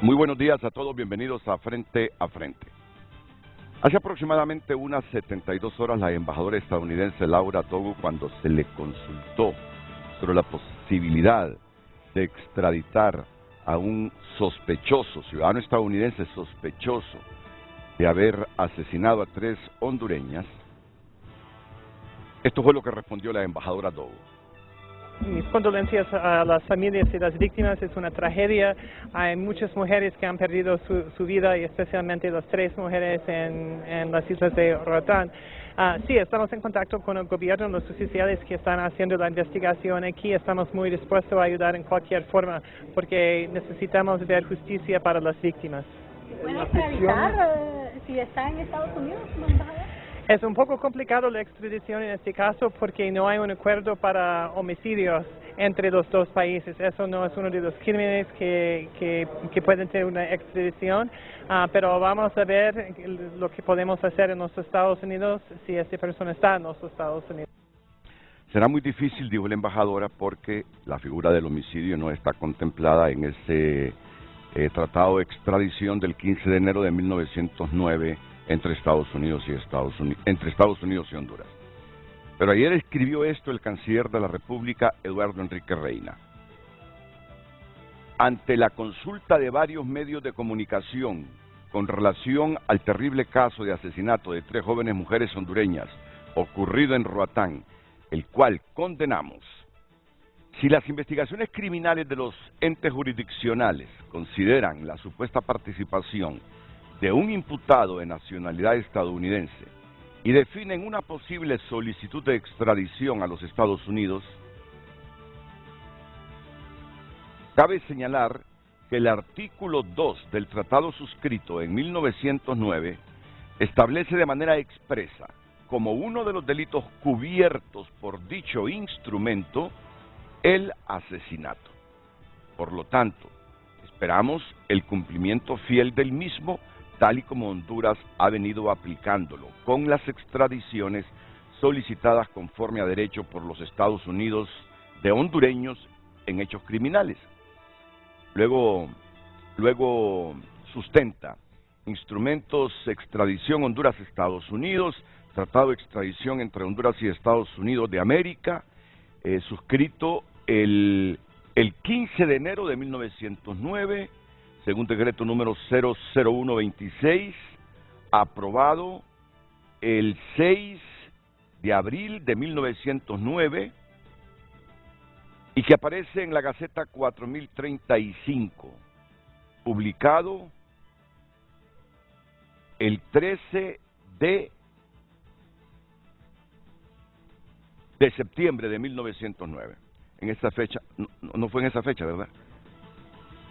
Muy buenos días a todos, bienvenidos a Frente a Frente. Hace aproximadamente unas 72 horas la embajadora estadounidense Laura Dogu, cuando se le consultó sobre la posibilidad de extraditar a un sospechoso, ciudadano estadounidense sospechoso de haber asesinado a 3 hondureñas, esto fue lo que respondió la embajadora Dogu. Mis condolencias a las familias y las víctimas, es una tragedia. Hay muchas mujeres que han perdido su vida, y especialmente las 3 mujeres en las islas de Roatán. Sí, estamos en contacto con el gobierno, los oficiales que están haciendo la investigación aquí. Estamos muy dispuestos a ayudar en cualquier forma, porque necesitamos ver justicia para las víctimas. ¿Puede extraditar si está en Estados Unidos, embajador? Es un poco complicado la extradición en este caso porque no hay un acuerdo para homicidios entre los 2 países. Eso no es uno de los crímenes que pueden tener una extradición, pero vamos a ver lo que podemos hacer en los Estados Unidos si esta persona está en los Estados Unidos. Será muy difícil, dijo la embajadora, porque la figura del homicidio no está contemplada en ese tratado de extradición del 15 de enero de 1909 entre Estados Unidos y Honduras. Pero ayer escribió esto el canciller de la República, Eduardo Enrique Reina. Ante la consulta de varios medios de comunicación con relación al terrible caso de asesinato de 3 jóvenes mujeres hondureñas ocurrido en Roatán, el cual condenamos, si las investigaciones criminales de los entes jurisdiccionales consideran la supuesta participación de un imputado de nacionalidad estadounidense y definen una posible solicitud de extradición a los Estados Unidos, cabe señalar que el artículo 2 del tratado suscrito en 1909 establece de manera expresa como uno de los delitos cubiertos por dicho instrumento el asesinato. Por lo tanto, esperamos el cumplimiento fiel del mismo, tal y como Honduras ha venido aplicándolo, con las extradiciones solicitadas conforme a derecho por los Estados Unidos de hondureños en hechos criminales. Luego sustenta instrumentos extradición Honduras-Estados Unidos, tratado de extradición entre Honduras y Estados Unidos de América, suscrito el 15 de enero de 1909, según decreto número 00126, aprobado el 6 de abril de 1909 y que aparece en la Gaceta 4035, publicado el 13 de septiembre de 1909. En esa fecha, no fue en esa fecha, ¿verdad?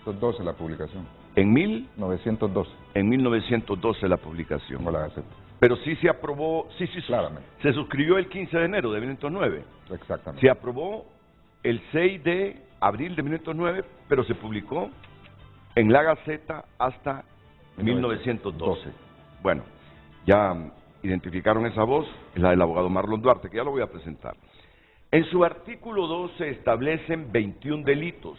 1912 la publicación. En 1912. En 1912 la publicación. Como la Gaceta. Pero sí se aprobó, sí, claramente. Se suscribió el 15 de enero de 1909. Exactamente. Se aprobó el 6 de abril de 1909, pero se publicó en la Gaceta hasta 1912. Bueno, ya identificaron esa voz, es la del abogado Marlon Duarte, que ya lo voy a presentar. En su artículo 2 se establecen 21 delitos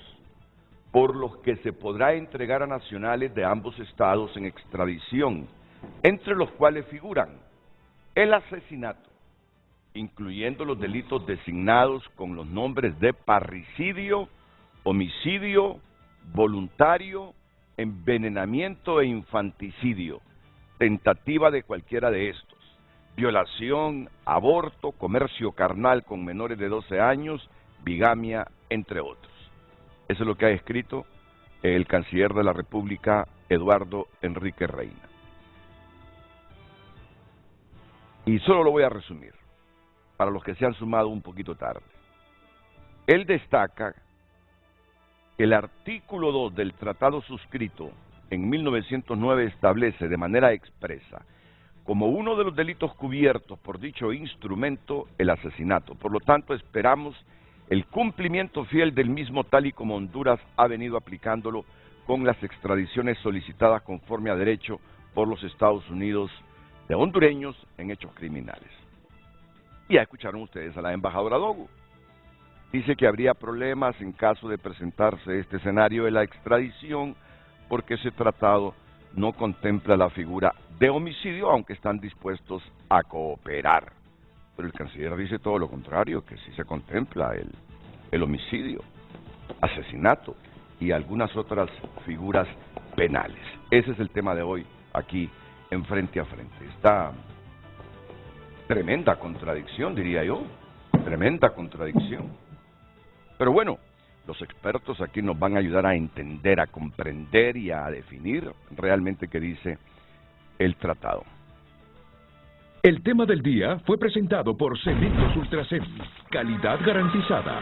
por los que se podrá entregar a nacionales de ambos estados en extradición, entre los cuales figuran el asesinato, incluyendo los delitos designados con los nombres de parricidio, homicidio, voluntario, envenenamiento e infanticidio, tentativa de cualquiera de estos, violación, aborto, comercio carnal con menores de 12 años, bigamia, entre otros. Eso es lo que ha escrito el canciller de la República, Eduardo Enrique Reina. Y solo lo voy a resumir, para los que se han sumado un poquito tarde. Él destaca que el artículo 2 del tratado suscrito en 1909 establece de manera expresa como uno de los delitos cubiertos por dicho instrumento el asesinato. Por lo tanto, esperamos el cumplimiento fiel del mismo, tal y como Honduras ha venido aplicándolo con las extradiciones solicitadas conforme a derecho por los Estados Unidos de hondureños en hechos criminales. Y ya escucharon ustedes a la embajadora Dogu. Dice que habría problemas en caso de presentarse este escenario de la extradición porque ese tratado no contempla la figura de homicidio, aunque están dispuestos a cooperar. Pero el canciller dice todo lo contrario, que sí se contempla el homicidio, asesinato y algunas otras figuras penales. Ese es el tema de hoy aquí en Frente a Frente. Esta tremenda contradicción, diría yo, tremenda contradicción. Pero bueno, los expertos aquí nos van a ayudar a entender, a comprender y a definir realmente qué dice el tratado. El tema del día fue presentado por Cementos Ultracem, calidad garantizada.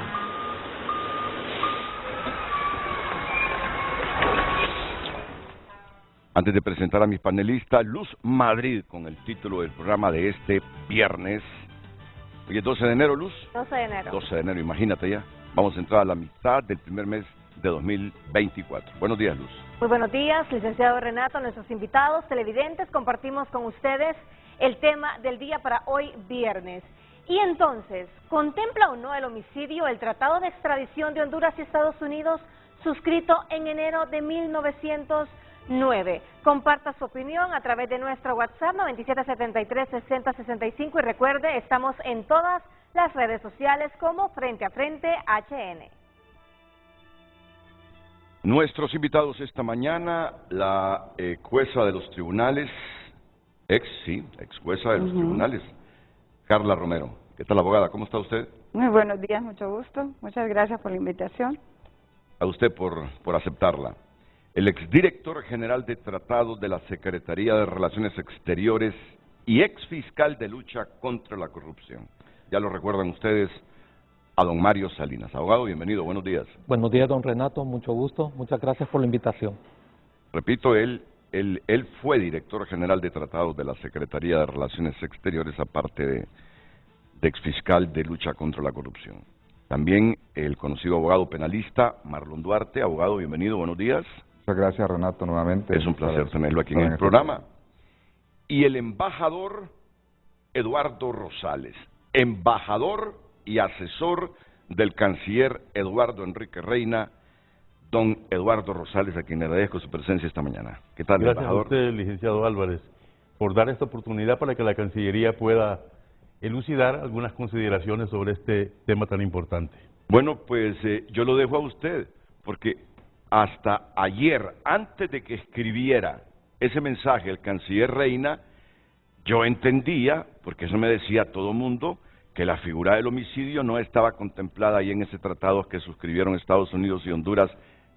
Antes de presentar a mis panelistas, Luz Madrid, con el título del programa de este viernes. Hoy es 12 de enero, Luz. 12 de enero. 12 de enero, imagínate ya. Vamos a entrar a la mitad del primer mes de 2024. Buenos días, Luz. Muy buenos días, licenciado Renato, nuestros invitados, televidentes, compartimos con ustedes el tema del día para hoy viernes. Y entonces, ¿contempla o no el homicidio el Tratado de Extradición de Honduras y Estados Unidos suscrito en enero de 1909? Comparta su opinión a través de nuestro WhatsApp 9773-6065 y recuerde, estamos en todas las redes sociales como Frente a Frente HN. Nuestros invitados esta mañana, la jueza de los tribunales, ex jueza de los tribunales, Carla Romero. ¿Qué tal, abogada? ¿Cómo está usted? Muy buenos días, mucho gusto. Muchas gracias por la invitación. A usted por aceptarla. El exdirector general de Tratados de la Secretaría de Relaciones Exteriores y exfiscal de lucha contra la corrupción. Ya lo recuerdan ustedes, a don Mario Salinas. Abogado, bienvenido, buenos días. Buenos días, don Renato, mucho gusto, muchas gracias por la invitación. Repito, él fue director general de Tratados de la Secretaría de Relaciones Exteriores, aparte de exfiscal de lucha contra la corrupción. También el conocido abogado penalista Marlon Duarte. Abogado, bienvenido, buenos días. Muchas gracias, Renato, nuevamente. Es un placer tenerlo aquí en el programa. Y el embajador Eduardo Rosales, embajador y asesor del canciller Eduardo Enrique Reina, don Eduardo Rosales, a quien le agradezco su presencia esta mañana. ¿Qué tal, embajador? Gracias a usted, licenciado Álvarez, por dar esta oportunidad para que la Cancillería pueda elucidar algunas consideraciones sobre este tema tan importante. Bueno, pues yo lo dejo a usted, porque hasta ayer, antes de que escribiera ese mensaje el canciller Reina, yo entendía, porque eso me decía todo mundo, que la figura del homicidio no estaba contemplada ahí en ese tratado que suscribieron Estados Unidos y Honduras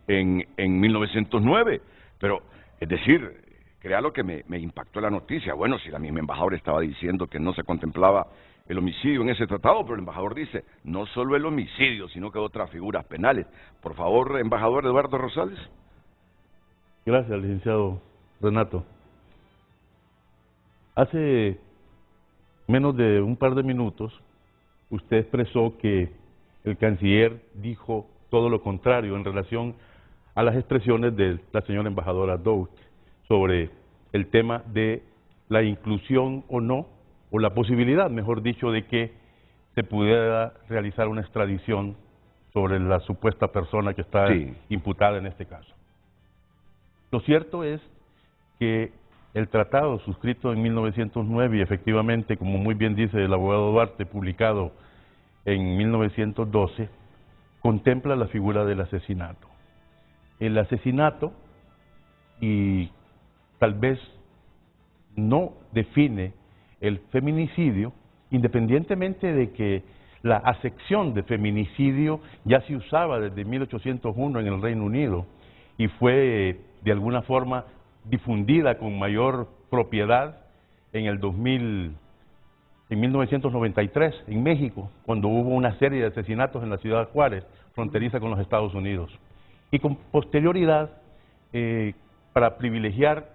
en 1909. Pero, es decir, créalo que me impactó la noticia. Bueno, si la misma embajadora estaba diciendo que no se contemplaba el homicidio en ese tratado, pero el embajador dice, no solo el homicidio, sino que otras figuras penales. Por favor, embajador Eduardo Rosales. Gracias, licenciado Renato. Hace menos de un par de minutos, usted expresó que el canciller dijo todo lo contrario en relación a las expresiones de la señora embajadora Dout sobre el tema de la inclusión o no, o la posibilidad, mejor dicho, de que se pudiera realizar una extradición sobre la supuesta persona que está imputada en este caso. Lo cierto es que el tratado suscrito en 1909 y efectivamente, como muy bien dice el abogado Duarte, publicado en 1912, contempla la figura del asesinato. El asesinato, y tal vez no define el feminicidio, independientemente de que la acepción de feminicidio ya se usaba desde 1801 en el Reino Unido y fue de alguna forma difundida con mayor propiedad en el 1993 en México, cuando hubo una serie de asesinatos en la ciudad de Juárez, fronteriza con los Estados Unidos. Y con posterioridad, para privilegiar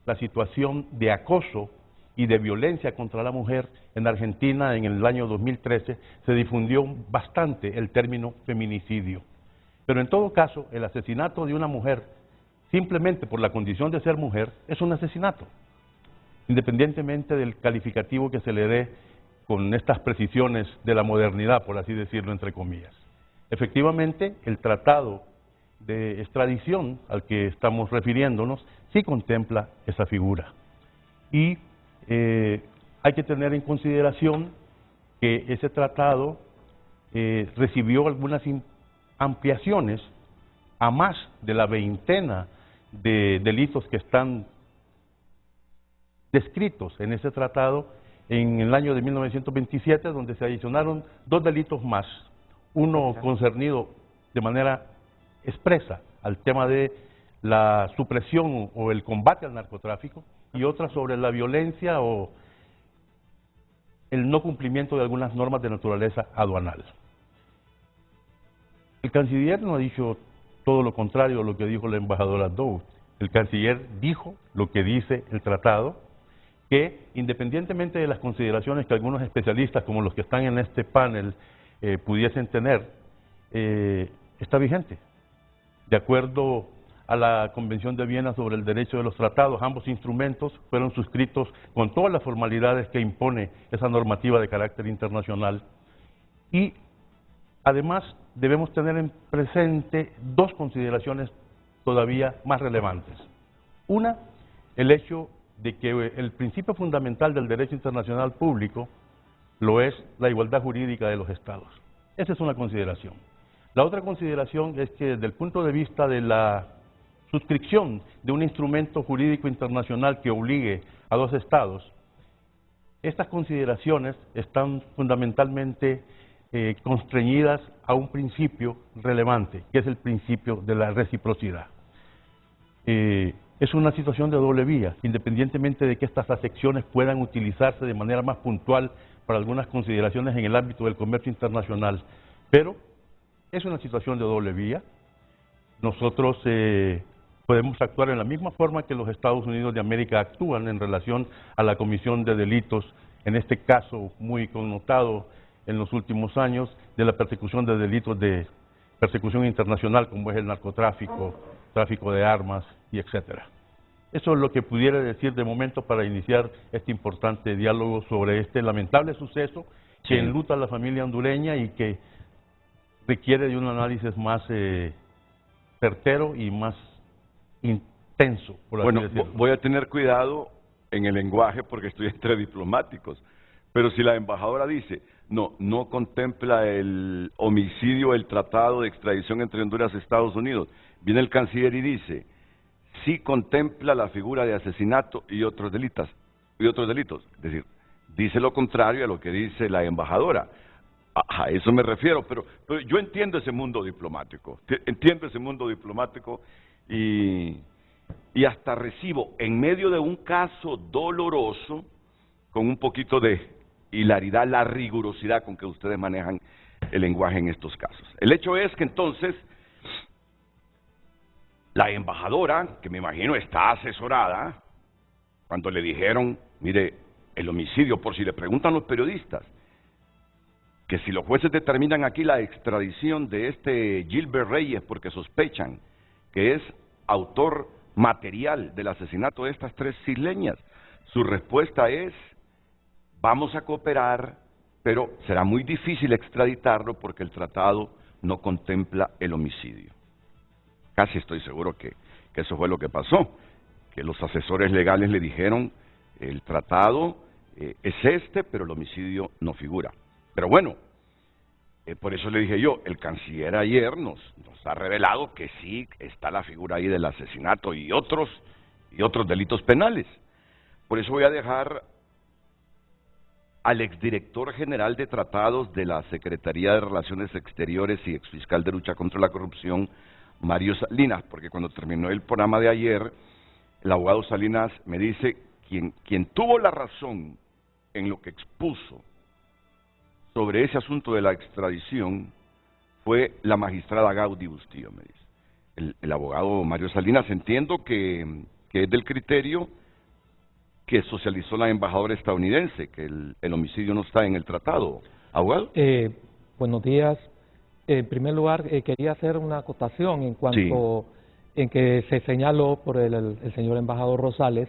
la situación de acoso y de violencia contra la mujer, en Argentina en el año 2013 se difundió bastante el término feminicidio. Pero en todo caso, el asesinato de una mujer, simplemente por la condición de ser mujer, es un asesinato, independientemente del calificativo que se le dé con estas precisiones de la modernidad, por así decirlo, entre comillas. Efectivamente, el tratado de extradición al que estamos refiriéndonos sí contempla esa figura. Y hay que tener en consideración que ese tratado recibió algunas ampliaciones a más de la veintena de delitos que están descritos en ese tratado en el año de 1927, donde se adicionaron 2 delitos más, uno concernido de manera expresa al tema de la supresión o el combate al narcotráfico, y otra sobre la violencia o el no cumplimiento de algunas normas de naturaleza aduanal. El canciller no ha dicho todo lo contrario a lo que dijo la embajadora Doe. El canciller dijo lo que dice el tratado, que independientemente de las consideraciones que algunos especialistas, como los que están en este panel, pudiesen tener, está vigente. De acuerdo a la Convención de Viena sobre el Derecho de los Tratados, ambos instrumentos fueron suscritos con todas las formalidades que impone esa normativa de carácter internacional. Y además debemos tener en presente 2 consideraciones todavía más relevantes. Una, el hecho de que el principio fundamental del derecho internacional público lo es la igualdad jurídica de los Estados. Esa es una consideración. La otra consideración es que desde el punto de vista de la suscripción de un instrumento jurídico internacional que obligue a 2 Estados, estas consideraciones están fundamentalmente constreñidas a un principio relevante, que es el principio de la reciprocidad. Es una situación de doble vía, independientemente de que estas acepciones puedan utilizarse de manera más puntual para algunas consideraciones en el ámbito del comercio internacional, pero es una situación de doble vía. Nosotros podemos actuar en la misma forma que los Estados Unidos de América actúan en relación a la comisión de delitos, en este caso muy connotado en los últimos años, de la persecución de delitos de persecución internacional, como es el narcotráfico, tráfico de armas y etcétera. Eso es lo que pudiera decir de momento para iniciar este importante diálogo sobre este lamentable suceso que enluta a la familia hondureña y que requiere de un análisis más certero y más intenso, por así decirlo. Voy a tener cuidado en el lenguaje porque estoy entre diplomáticos, pero si la embajadora dice no contempla el homicidio, el tratado de extradición entre Honduras y Estados Unidos, viene el canciller y dice sí contempla la figura de asesinato y otros delitos. Es decir, dice lo contrario a lo que dice la embajadora. A eso me refiero, pero yo entiendo ese mundo diplomático, y hasta recibo, en medio de un caso doloroso, con un poquito de hilaridad, la rigurosidad con que ustedes manejan el lenguaje en estos casos. El hecho es que entonces la embajadora, que me imagino está asesorada, cuando le dijeron, mire, el homicidio, por si le preguntan los periodistas, que si los jueces determinan aquí la extradición de este Gilbert Reyes porque sospechan que es autor material del asesinato de estas 3 isleñas, su respuesta es, vamos a cooperar, pero será muy difícil extraditarlo porque el tratado no contempla el homicidio. Casi estoy seguro que eso fue lo que pasó, que los asesores legales le dijeron, el tratado es este, pero el homicidio no figura. Pero bueno, por eso le dije yo, el canciller ayer nos ha revelado que sí está la figura ahí del asesinato y otros delitos penales. Por eso voy a dejar al exdirector general de tratados de la Secretaría de Relaciones Exteriores y exfiscal de lucha contra la corrupción, Mario Salinas, porque cuando terminó el programa de ayer, el abogado Salinas me dice, quien tuvo la razón en lo que expuso sobre ese asunto de la extradición fue la magistrada Gaudí Bustillo, me dice. El abogado Mario Salinas, entiendo que es del criterio que socializó la embajadora estadounidense, que el homicidio no está en el tratado. ¿Abogado? Buenos días. En primer lugar, quería hacer una acotación en cuanto en que se señaló por el señor embajador Rosales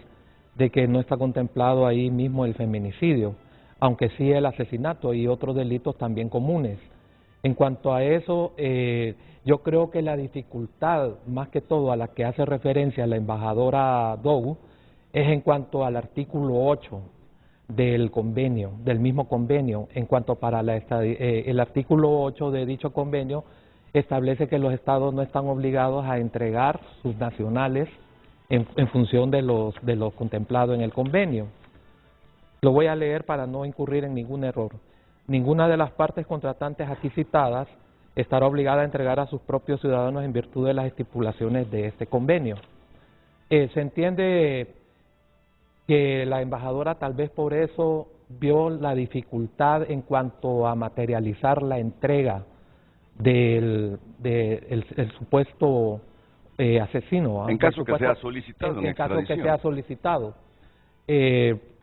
de que no está contemplado ahí mismo el feminicidio, aunque sí el asesinato y otros delitos también comunes. En cuanto a eso, yo creo que la dificultad, más que todo a la que hace referencia la embajadora Dogu, es en cuanto al artículo 8 del convenio, del mismo convenio, en cuanto para el artículo 8 de dicho convenio establece que los estados no están obligados a entregar sus nacionales en función de los contemplado en el convenio. Lo voy a leer para no incurrir en ningún error. Ninguna de las partes contratantes aquí citadas estará obligada a entregar a sus propios ciudadanos en virtud de las estipulaciones de este convenio. Se entiende que la embajadora tal vez por eso vio la dificultad en cuanto a materializar la entrega del supuesto asesino. En caso que sea solicitado. En caso que sea solicitado.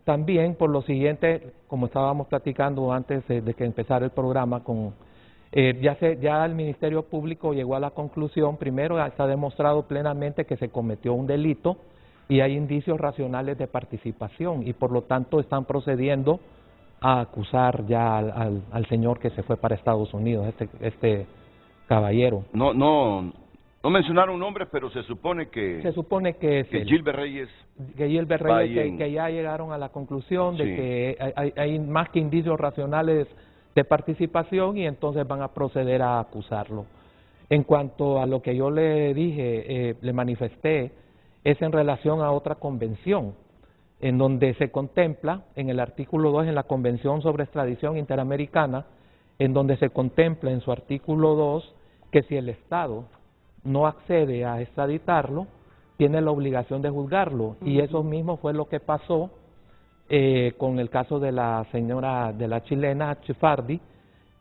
También, por lo siguiente, como estábamos platicando antes de que empezara el programa, ya el Ministerio Público llegó a la conclusión, primero, está demostrado plenamente que se cometió un delito y hay indicios racionales de participación y por lo tanto están procediendo a acusar ya al señor que se fue para Estados Unidos, este caballero. No mencionaron nombres, pero se supone que es Gilbert Reyes. Que Gilbert Reyes, que ya llegaron a la conclusión de que hay más que indicios racionales de participación y entonces van a proceder a acusarlo. En cuanto a lo que yo le dije, le manifesté, es en relación a otra convención, en donde se contempla, en el artículo 2, en la Convención sobre Extradición Interamericana, en donde se contempla en su artículo 2 que si el Estado no accede a extraditarlo, tiene la obligación de juzgarlo. Y eso mismo fue lo que pasó con el caso de la chilena Chifardi,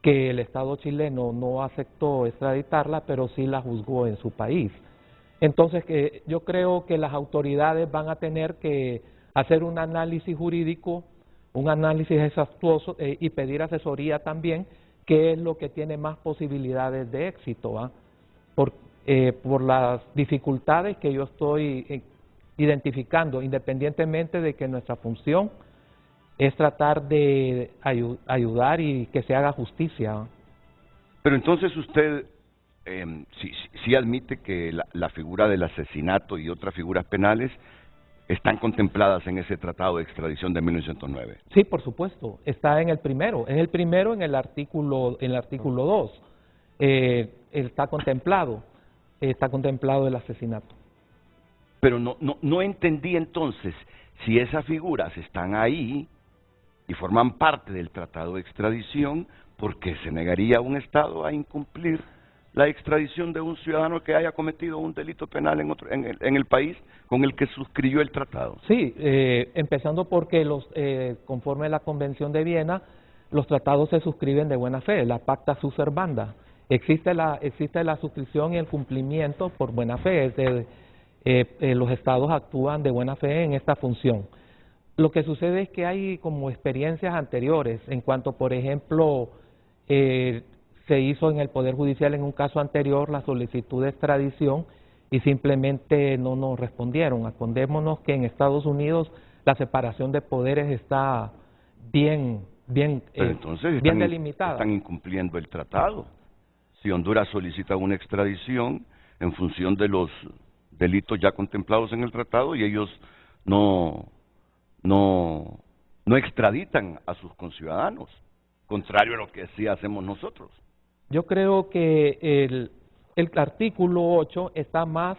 que el Estado chileno no aceptó extraditarla, pero sí la juzgó en su país. Entonces, yo creo que las autoridades van a tener que hacer un análisis jurídico, un análisis exhaustuoso y pedir asesoría también, qué es lo que tiene más posibilidades de éxito, por las dificultades que yo estoy identificando, independientemente de que nuestra función es tratar de ayudar y que se haga justicia. Pero entonces usted sí admite que la figura del asesinato y otras figuras penales están contempladas en ese tratado de extradición de 1909. Sí, por supuesto, está en el primero, en el artículo 2, está contemplado el asesinato. Pero no entendí entonces, si esas figuras están ahí y forman parte del tratado de extradición, ¿por qué se negaría un Estado a incumplir la extradición de un ciudadano que haya cometido un delito penal en el país con el que suscribió el tratado? Sí, empezando porque conforme a la Convención de Viena, los tratados se suscriben de buena fe, la pacta sunt servanda. Existe la suscripción y el cumplimiento por buena fe, los estados actúan de buena fe en esta función. Lo que sucede es que hay como experiencias anteriores, en cuanto, por ejemplo, se hizo en el Poder Judicial en un caso anterior la solicitud de extradición y simplemente no nos respondieron. Acordémonos que en Estados Unidos la separación de poderes está bien delimitada. Están incumpliendo el tratado. Si Honduras solicita una extradición en función de los delitos ya contemplados en el tratado y ellos no extraditan a sus conciudadanos, contrario a lo que sí hacemos nosotros. Yo creo que el artículo 8 está más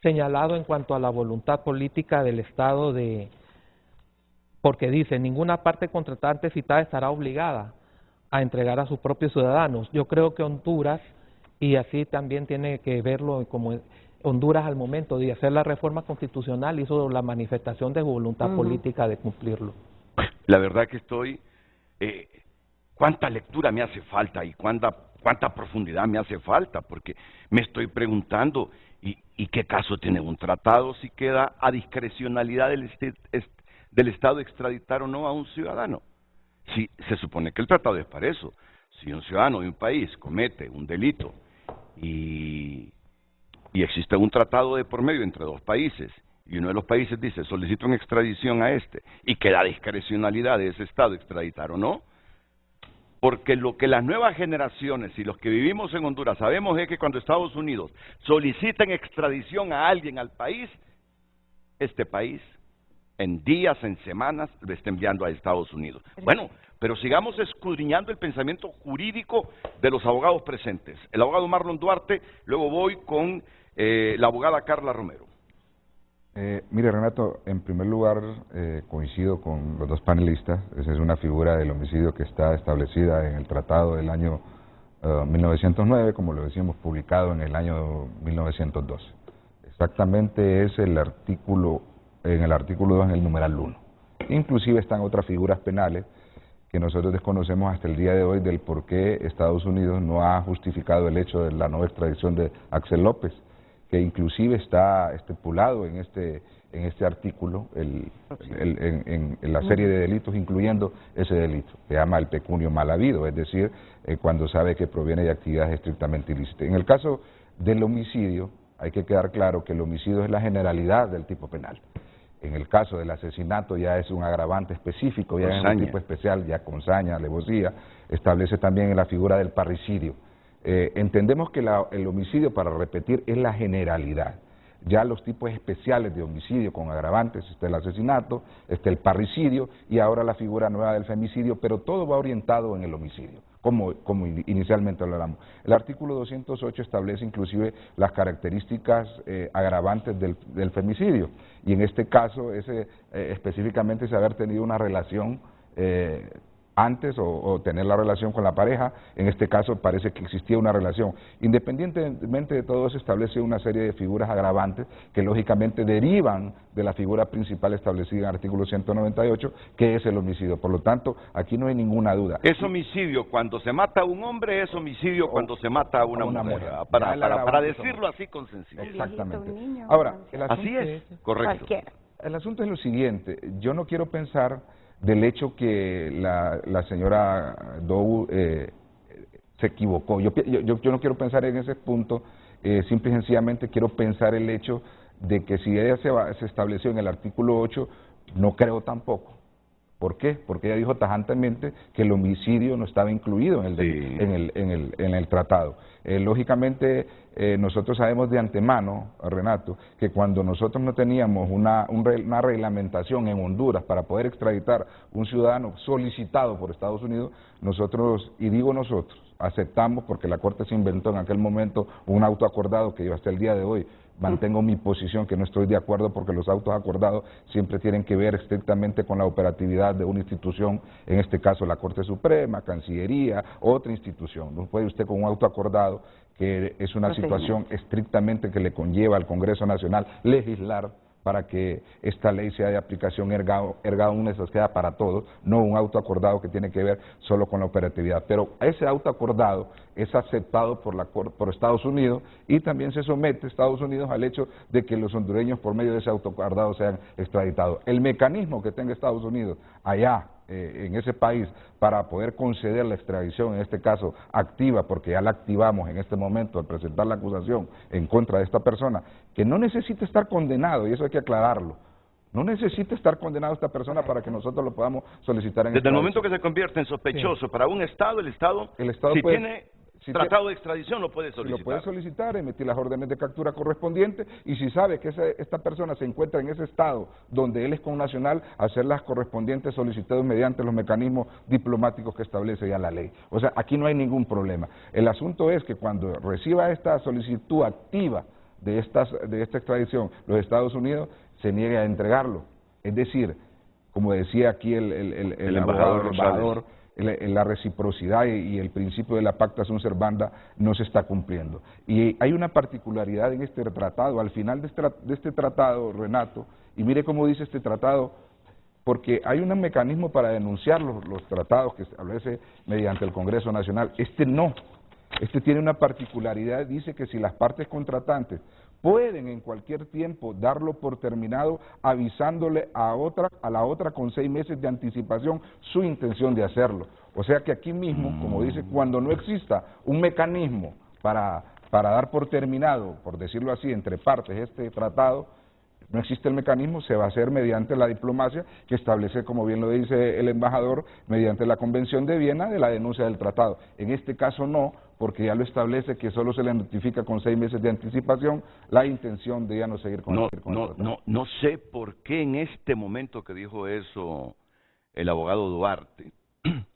señalado en cuanto a la voluntad política del Estado porque dice, ninguna parte contratante citada estará obligada a entregar a sus propios ciudadanos. Yo creo que Honduras, y así también tiene que verlo como Honduras al momento de hacer la reforma constitucional, hizo la manifestación de voluntad política de cumplirlo. La verdad que estoy... ¿cuánta lectura me hace falta y cuánta profundidad me hace falta? Porque me estoy preguntando, ¿y qué caso tiene un tratado si queda a discrecionalidad del Estado extraditar o no a un ciudadano? Si se supone que el tratado es para eso. Si un ciudadano de un país comete un delito y existe un tratado de por medio entre dos países y uno de los países dice solicito una extradición a y queda a discrecionalidad de ese Estado extraditar o no, porque lo que las nuevas generaciones y los que vivimos en Honduras sabemos es que cuando Estados Unidos soliciten extradición a alguien al país, este país en días, en semanas, lo está enviando a Estados Unidos. Bueno, pero sigamos escudriñando el pensamiento jurídico de los abogados presentes. El abogado Marlon Duarte, luego voy con la abogada Carla Romero. Mire, Renato, en primer lugar coincido con los dos panelistas. Esa es una figura del homicidio que está establecida en el tratado del año 1909, como lo decíamos, publicado en el año 1912. Exactamente es el artículo, en el artículo 2, en el numeral 1. Inclusive están otras figuras penales que nosotros desconocemos hasta el día de hoy del por qué Estados Unidos no ha justificado el hecho de la no extradición de Axel López, que inclusive está estipulado en este artículo en la serie de delitos, incluyendo ese delito, que se llama el pecunio mal habido, es decir, cuando sabe que proviene de actividades estrictamente ilícitas. En el caso del homicidio, hay que quedar claro que el homicidio es la generalidad del tipo penal. En el caso del asesinato ya es un agravante específico, ya es un tipo especial, ya con saña, alevosía, establece también en la figura del parricidio. Entendemos que el homicidio, para repetir, es la generalidad. Ya los tipos especiales de homicidio con agravantes, está el asesinato, está el parricidio y ahora la figura nueva del femicidio, pero todo va orientado en el homicidio, como inicialmente hablamos. El artículo 208 establece inclusive las características agravantes del femicidio, y en este caso específicamente es haber tenido una relación antes o tener la relación con la pareja. En este caso parece que existía una relación. Independientemente de todo eso, establece una serie de figuras agravantes que lógicamente derivan de la figura principal establecida en el artículo 198, que es el homicidio. Por lo tanto, aquí no hay ninguna duda. Es homicidio cuando se mata a un hombre, es homicidio cuando se mata a una mujer. Para decirlo así con sencillez. Exactamente. Ahora, el asunto, así es, correcto. El asunto es lo siguiente, yo no quiero pensar del hecho que la señora Doe se equivocó. Yo no quiero pensar en ese punto, simple y sencillamente quiero pensar el hecho de que si ella se estableció en el artículo 8, no creo tampoco. ¿Por qué? Porque ella dijo tajantemente que el homicidio no estaba incluido en el tratado. Lógicamente, nosotros sabemos de antemano, Renato, que cuando nosotros no teníamos una reglamentación en Honduras para poder extraditar un ciudadano solicitado por Estados Unidos, nosotros, y digo nosotros, aceptamos, porque la Corte se inventó en aquel momento un auto acordado que yo hasta el día de hoy mantengo mi posición, que no estoy de acuerdo, porque los autos acordados siempre tienen que ver estrictamente con la operatividad de una institución, en este caso la Corte Suprema, Cancillería, otra institución. No puede usted con un auto acordado, que es una situación estrictamente que le conlleva al Congreso Nacional legislar para que esta ley sea de aplicación erga omnes, o sea, para todos, no un auto acordado que tiene que ver solo con la operatividad. Pero ese auto acordado es aceptado por Estados Unidos, y también se somete Estados Unidos al hecho de que los hondureños por medio de ese auto acordado sean extraditados. El mecanismo que tenga Estados Unidos allá en ese país para poder conceder la extradición, en este caso activa, porque ya la activamos en este momento al presentar la acusación en contra de esta persona, que no necesita estar condenado, y eso hay que aclararlo. No necesita estar condenado esta persona para que nosotros lo podamos solicitar en Desde el momento que se convierte en sospechoso para un Estado, el Estado si puede, tiene tratado de extradición lo puede solicitar. Lo puede solicitar, emitir las órdenes de captura correspondientes, y si sabe que esta persona se encuentra en ese estado donde él es connacional, hacer las correspondientes solicitudes mediante los mecanismos diplomáticos que establece ya la ley. O sea, aquí no hay ningún problema. El asunto es que cuando reciba esta solicitud activa de esta extradición, los Estados Unidos se niegue a entregarlo. Es decir, como decía aquí el embajador, la reciprocidad y el principio de la pacta sunt servanda no se está cumpliendo. Y hay una particularidad en este tratado, al final de este tratado, Renato, y mire cómo dice este tratado, porque hay un mecanismo para denunciar los tratados que se establece mediante el Congreso Nacional. Este no, este tiene una particularidad, dice que si las partes contratantes pueden en cualquier tiempo darlo por terminado, avisándole a la otra con 6 meses de anticipación su intención de hacerlo. O sea que aquí mismo, como dice, cuando no exista un mecanismo para dar por terminado, por decirlo así, entre partes este tratado, no existe el mecanismo, se va a hacer mediante la diplomacia que establece, como bien lo dice el embajador, mediante la Convención de Viena de la denuncia del tratado. En este caso no, porque ya lo establece que solo se le notifica con 6 meses de anticipación la intención de ya no seguir con el tratado. No sé por qué en este momento que dijo eso el abogado Duarte,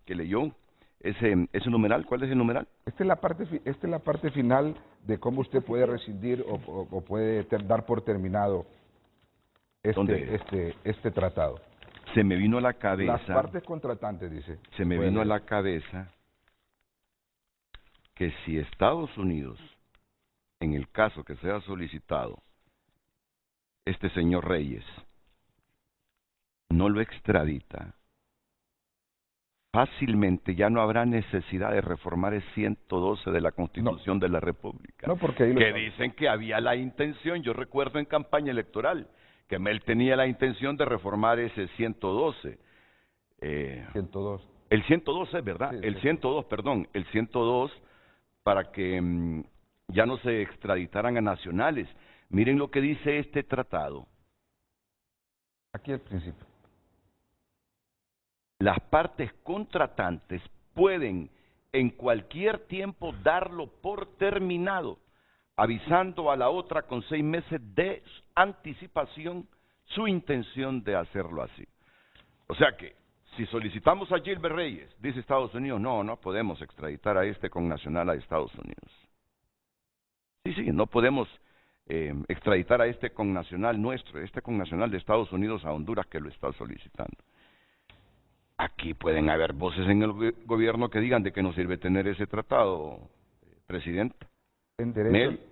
que leyó ese numeral. ¿Cuál es el numeral? Esta es la parte final de cómo usted puede rescindir o puede dar por terminado este tratado. Se me vino a la cabeza... Las partes contratantes, dice. Se me vino a la cabeza que si Estados Unidos, en el caso que sea solicitado, este señor Reyes, no lo extradita, fácilmente ya no habrá necesidad de reformar el 112 de la Constitución de la República. No, porque ahí que dicen que había la intención, yo recuerdo en campaña electoral, que él tenía la intención de reformar ese 112. 102. El 112 es verdad, Sí, el 102, perdón, el 102 para que ya no se extraditaran a nacionales. Miren lo que dice este tratado. Aquí al principio. Las partes contratantes pueden en cualquier tiempo darlo por terminado, avisando a la otra con 6 meses de anticipación su intención de hacerlo así. O sea que, si solicitamos a Gilbert Reyes, dice Estados Unidos, no podemos extraditar a este connacional a Estados Unidos. Sí, no podemos extraditar a este connacional nuestro, este connacional de Estados Unidos a Honduras que lo está solicitando. Aquí pueden haber voces en el gobierno que digan de que no sirve tener ese tratado, Presidenta. En derecho...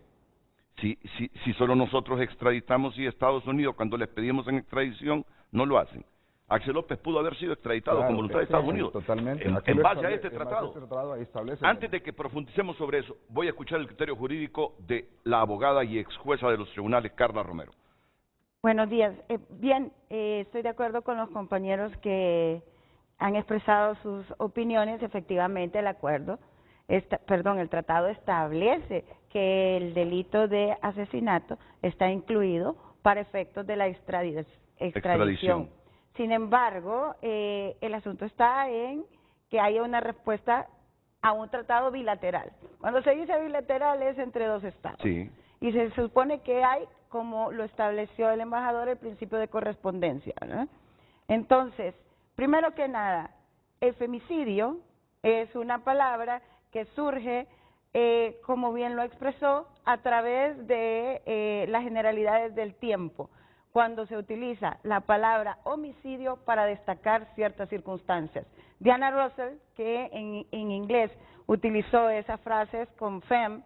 Si solo nosotros extraditamos y Estados Unidos, cuando les pedimos en extradición, no lo hacen. Axel López pudo haber sido extraditado como voluntad de Estados Unidos. Totalmente. En base a este tratado. Ahí establece. Antes de que profundicemos sobre eso, voy a escuchar el criterio jurídico de la abogada y ex jueza de los tribunales, Carla Romero. Buenos días. Bien, estoy de acuerdo con los compañeros que han expresado sus opiniones. Efectivamente, el tratado establece que el delito de asesinato está incluido para efectos de la extradición. Sin embargo, el asunto está en que haya una respuesta a un tratado bilateral. Cuando se dice bilateral es entre 2 estados. Sí. Y se supone que hay, como lo estableció el embajador, el principio de correspondencia, ¿no? Entonces, primero que nada, el femicidio es una palabra que surge, como bien lo expresó, a través de las generalidades del tiempo, cuando se utiliza la palabra homicidio para destacar ciertas circunstancias. Diana Russell, que en inglés utilizó esas frases con fem,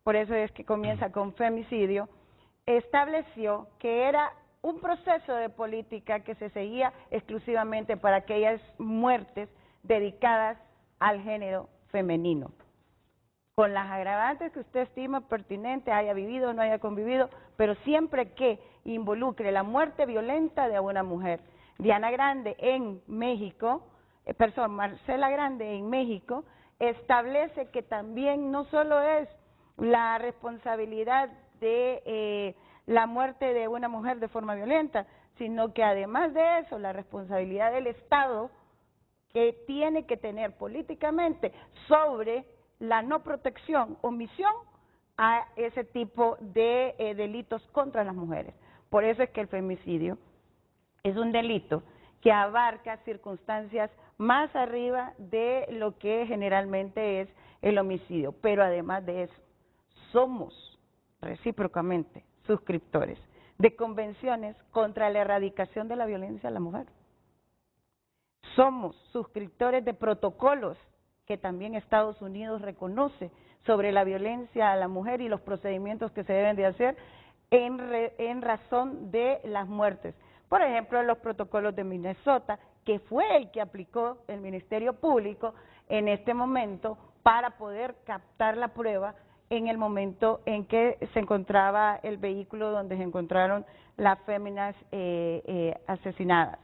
por eso es que comienza con femicidio, estableció que era un proceso de política que se seguía exclusivamente para aquellas muertes dedicadas al género femenino, con las agravantes que usted estima pertinente, haya vivido o no haya convivido, pero siempre que involucre la muerte violenta de una mujer. Diana Grande en México, Marcela Grande en México, establece que también no solo es la responsabilidad de la muerte de una mujer de forma violenta, sino que además de eso, la responsabilidad del Estado que tiene que tener políticamente sobre la no protección, omisión a ese tipo de delitos contra las mujeres. Por eso es que el femicidio es un delito que abarca circunstancias más arriba de lo que generalmente es el homicidio. Pero además de eso, somos recíprocamente suscriptores de convenciones contra la erradicación de la violencia a la mujer. Somos suscriptores de protocolos que también Estados Unidos reconoce sobre la violencia a la mujer y los procedimientos que se deben de hacer en razón de las muertes. Por ejemplo, los protocolos de Minnesota, que fue el que aplicó el Ministerio Público en este momento para poder captar la prueba en el momento en que se encontraba el vehículo donde se encontraron las féminas asesinadas.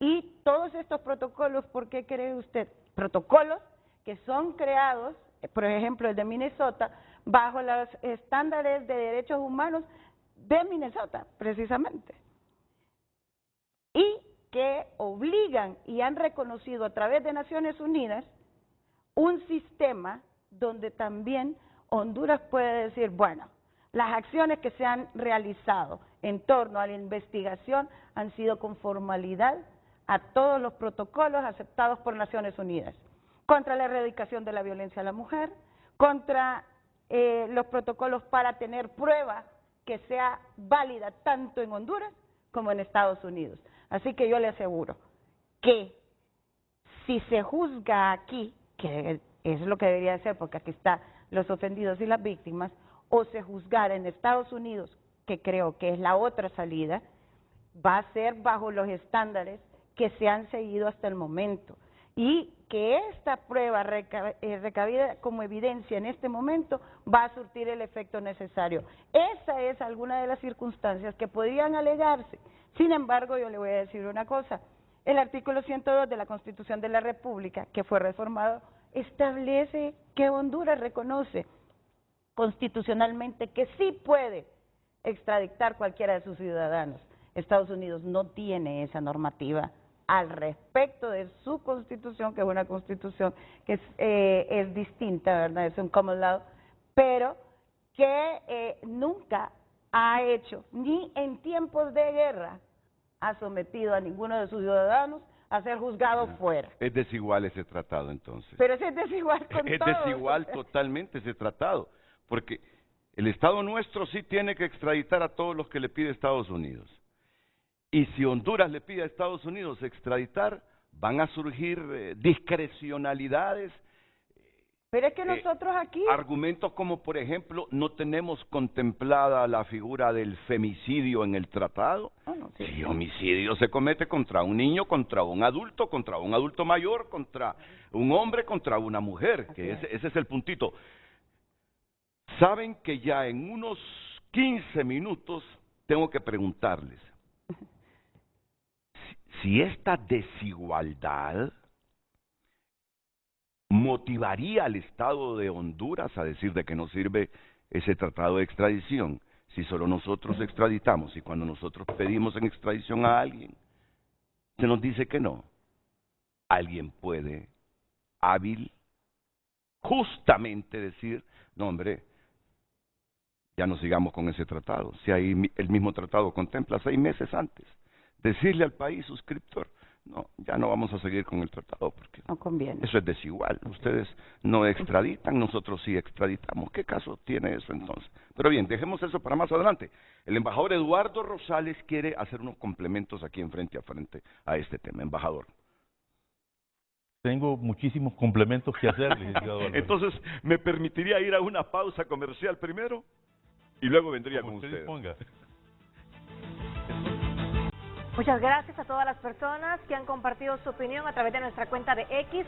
Y todos estos protocolos, ¿por qué cree usted? Protocolos que son creados, por ejemplo el de Minnesota, bajo los estándares de derechos humanos de Minnesota, precisamente, y que obligan y han reconocido a través de Naciones Unidas un sistema donde también Honduras puede decir, bueno, las acciones que se han realizado en torno a la investigación han sido con formalidad a todos los protocolos aceptados por Naciones Unidas, contra la erradicación de la violencia a la mujer, contra los protocolos para tener prueba que sea válida tanto en Honduras como en Estados Unidos. Así que yo le aseguro que si se juzga aquí, que es lo que debería ser porque aquí están los ofendidos y las víctimas, o se juzgara en Estados Unidos, que creo que es la otra salida, va a ser bajo los estándares que se han seguido hasta el momento. Y que esta prueba recabida como evidencia en este momento va a surtir el efecto necesario. Esa es alguna de las circunstancias que podrían alegarse. Sin embargo, yo le voy a decir una cosa. El artículo 102 de la Constitución de la República, que fue reformado, establece que Honduras reconoce constitucionalmente que sí puede extraditar cualquiera de sus ciudadanos. Estados Unidos no tiene esa normativa al respecto de su constitución, que es una constitución que es distinta, ¿verdad? Es un common law, pero que nunca ha hecho, ni en tiempos de guerra, ha sometido a ninguno de sus ciudadanos a ser juzgado fuera. Es desigual ese tratado, entonces. Pero ese es desigual con Es todos. desigual totalmente ese tratado, porque el Estado nuestro sí tiene que extraditar a todos los que le pide Estados Unidos. Y si Honduras le pide a Estados Unidos extraditar, van a surgir discrecionalidades. Pero es que nosotros aquí... Argumentos como, por ejemplo, no tenemos contemplada la figura del femicidio en el tratado. Sí. Si homicidio se comete contra un niño, contra un adulto mayor, contra un hombre, contra una mujer, que ese es el puntito. Saben que ya en unos 15 minutos tengo que preguntarles si esta desigualdad motivaría al Estado de Honduras a decir de que no sirve ese tratado de extradición, si solo nosotros extraditamos y cuando nosotros pedimos en extradición a alguien, se nos dice que no. Alguien puede, hábil, justamente decir, no hombre, ya no sigamos con ese tratado, si ahí el mismo tratado contempla 6 meses antes, decirle al país suscriptor, no, ya no vamos a seguir con el tratado porque no conviene. Eso es desigual. Ustedes no extraditan, nosotros sí extraditamos. ¿Qué caso tiene eso entonces? Pero bien, dejemos eso para más adelante. El embajador Eduardo Rosales quiere hacer unos complementos aquí en frente a este tema. Embajador. Tengo muchísimos complementos que hacer, licenciado Álvarez. Entonces, ¿me permitiría ir a una pausa comercial primero? Y luego vendría Como con usted usted. disponga. Muchas gracias a todas las personas que han compartido su opinión a través de nuestra cuenta de X.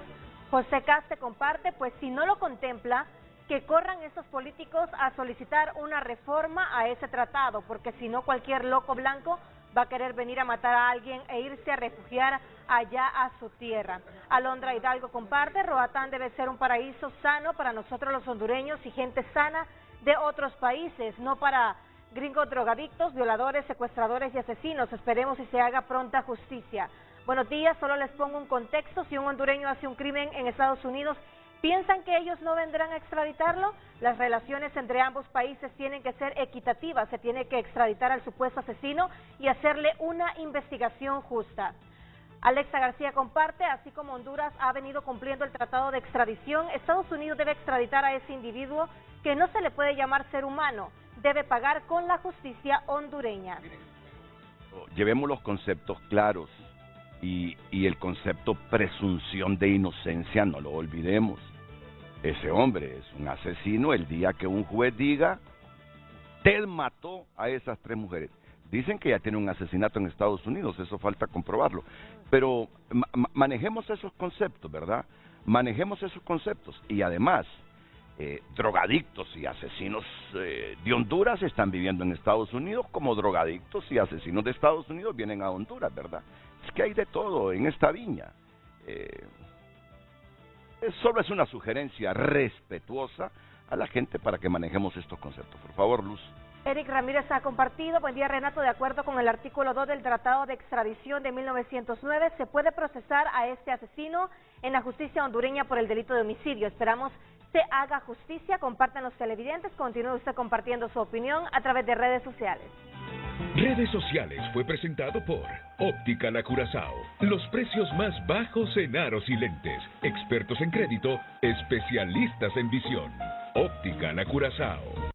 José Caste comparte, pues si no lo contempla, que corran estos políticos a solicitar una reforma a ese tratado, porque si no cualquier loco blanco va a querer venir a matar a alguien e irse a refugiar allá a su tierra. Alondra Hidalgo comparte, Roatán debe ser un paraíso sano para nosotros los hondureños y gente sana de otros países, no para gringos drogadictos, violadores, secuestradores y asesinos. Esperemos y se haga pronta justicia. Buenos días, solo les pongo un contexto. Si un hondureño hace un crimen en Estados Unidos, ¿piensan que ellos no vendrán a extraditarlo? Las relaciones entre ambos países tienen que ser equitativas. Se tiene que extraditar al supuesto asesino y hacerle una investigación justa. Alexa García comparte, así como Honduras ha venido cumpliendo el tratado de extradición, Estados Unidos debe extraditar a ese individuo que no se le puede llamar ser humano. Debe pagar con la justicia hondureña. Llevemos los conceptos claros y el concepto presunción de inocencia, no lo olvidemos. Ese hombre es un asesino el día que un juez diga, usted mató a esas 3 mujeres. Dicen que ya tiene un asesinato en Estados Unidos, eso falta comprobarlo. Pero manejemos esos conceptos, ¿verdad? Manejemos esos conceptos. Y además, drogadictos y asesinos de Honduras están viviendo en Estados Unidos, como drogadictos y asesinos de Estados Unidos vienen a Honduras, ¿verdad? Es que hay de todo en esta viña. Solo es una sugerencia respetuosa a la gente para que manejemos estos conceptos. Por favor, Luz. Eric Ramírez ha compartido. Buen día, Renato. De acuerdo con el artículo 2 del Tratado de Extradición de 1909, se puede procesar a este asesino en la justicia hondureña por el delito de homicidio. Esperamos se haga justicia. Compartan los televidentes. Continúe usted compartiendo su opinión a través de redes sociales. Redes sociales fue presentado por Óptica La Curazao. Los precios más bajos en aros y lentes. Expertos en crédito, especialistas en visión. Óptica La Curazao.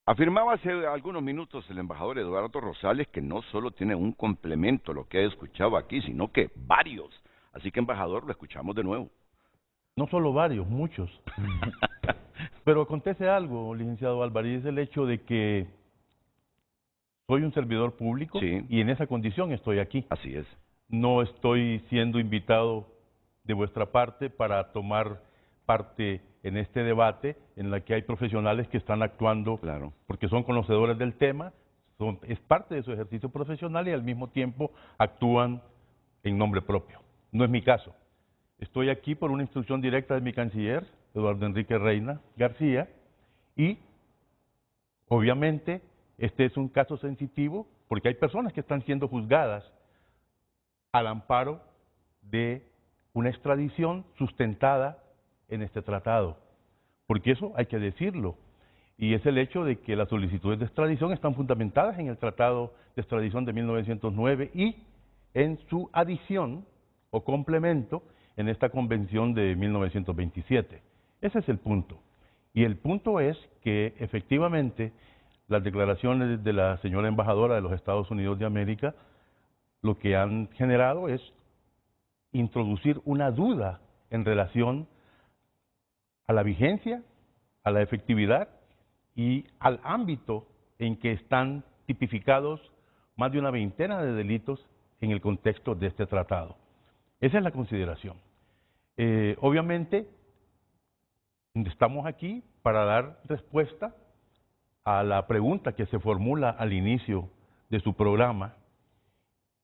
Afirmaba hace algunos minutos el embajador Eduardo Rosales que no solo tiene un complemento lo que he escuchado aquí, sino que varios. Así que, embajador, lo escuchamos de nuevo. No solo varios, muchos. Pero acontece algo, licenciado Álvarez, es el hecho de que soy un servidor público y en esa condición estoy aquí. Así es. No estoy siendo invitado de vuestra parte para tomar parte en este debate en la que hay profesionales que están actuando porque son conocedores del tema, es parte de su ejercicio profesional y al mismo tiempo actúan en nombre propio. No es mi caso. Estoy aquí por una instrucción directa de mi canciller, Eduardo Enrique Reina García, y obviamente este es un caso sensitivo porque hay personas que están siendo juzgadas al amparo de una extradición sustentada en este tratado, porque eso hay que decirlo, y es el hecho de que las solicitudes de extradición están fundamentadas en el Tratado de Extradición de 1909 y en su adición o complemento en esta Convención de 1927. Ese es el punto. Y el punto es que efectivamente las declaraciones de la señora embajadora de los Estados Unidos de América lo que han generado es introducir una duda en relación a la vigencia, a la efectividad y al ámbito en que están tipificados más de una veintena de delitos en el contexto de este tratado. Esa es la consideración. Obviamente, estamos aquí para dar respuesta a la pregunta que se formula al inicio de su programa,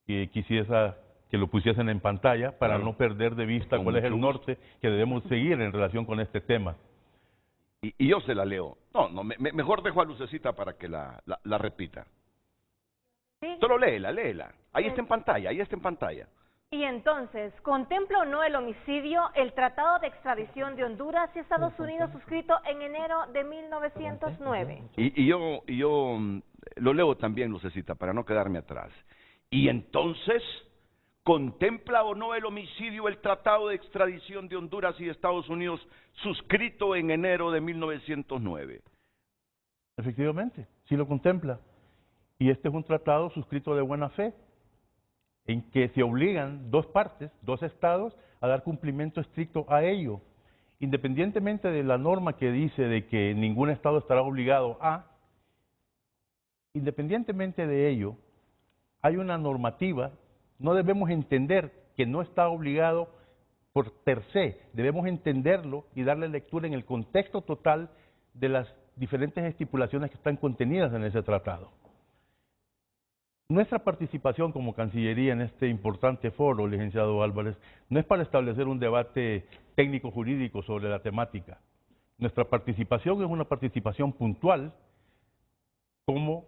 que quisiera que lo pusiesen en pantalla para no perder de vista cuál es el norte que debemos seguir en relación con este tema. Y yo se la leo. Mejor dejo a Lucecita para que la repita. ¿Sí? Solo léela. Ahí está en pantalla, Y entonces, ¿contempla o no el homicidio el Tratado de Extradición de Honduras y Estados Unidos suscrito en enero de 1909? Y yo lo leo también, Lucecita, para no quedarme atrás. Y entonces, ¿contempla o no el homicidio el Tratado de Extradición de Honduras y Estados Unidos suscrito en enero de 1909? Efectivamente, sí lo contempla. Y este es un tratado suscrito de buena fe, en que se obligan dos partes, dos estados, a dar cumplimiento estricto a ello. Independientemente de la norma que dice de que ningún estado estará obligado a, independientemente de ello, hay una normativa. No debemos entender que no está obligado por per se, debemos entenderlo y darle lectura en el contexto total de las diferentes estipulaciones que están contenidas en ese tratado. Nuestra participación como Cancillería en este importante foro, licenciado Álvarez, no es para establecer un debate técnico-jurídico sobre la temática. Nuestra participación es una participación puntual como,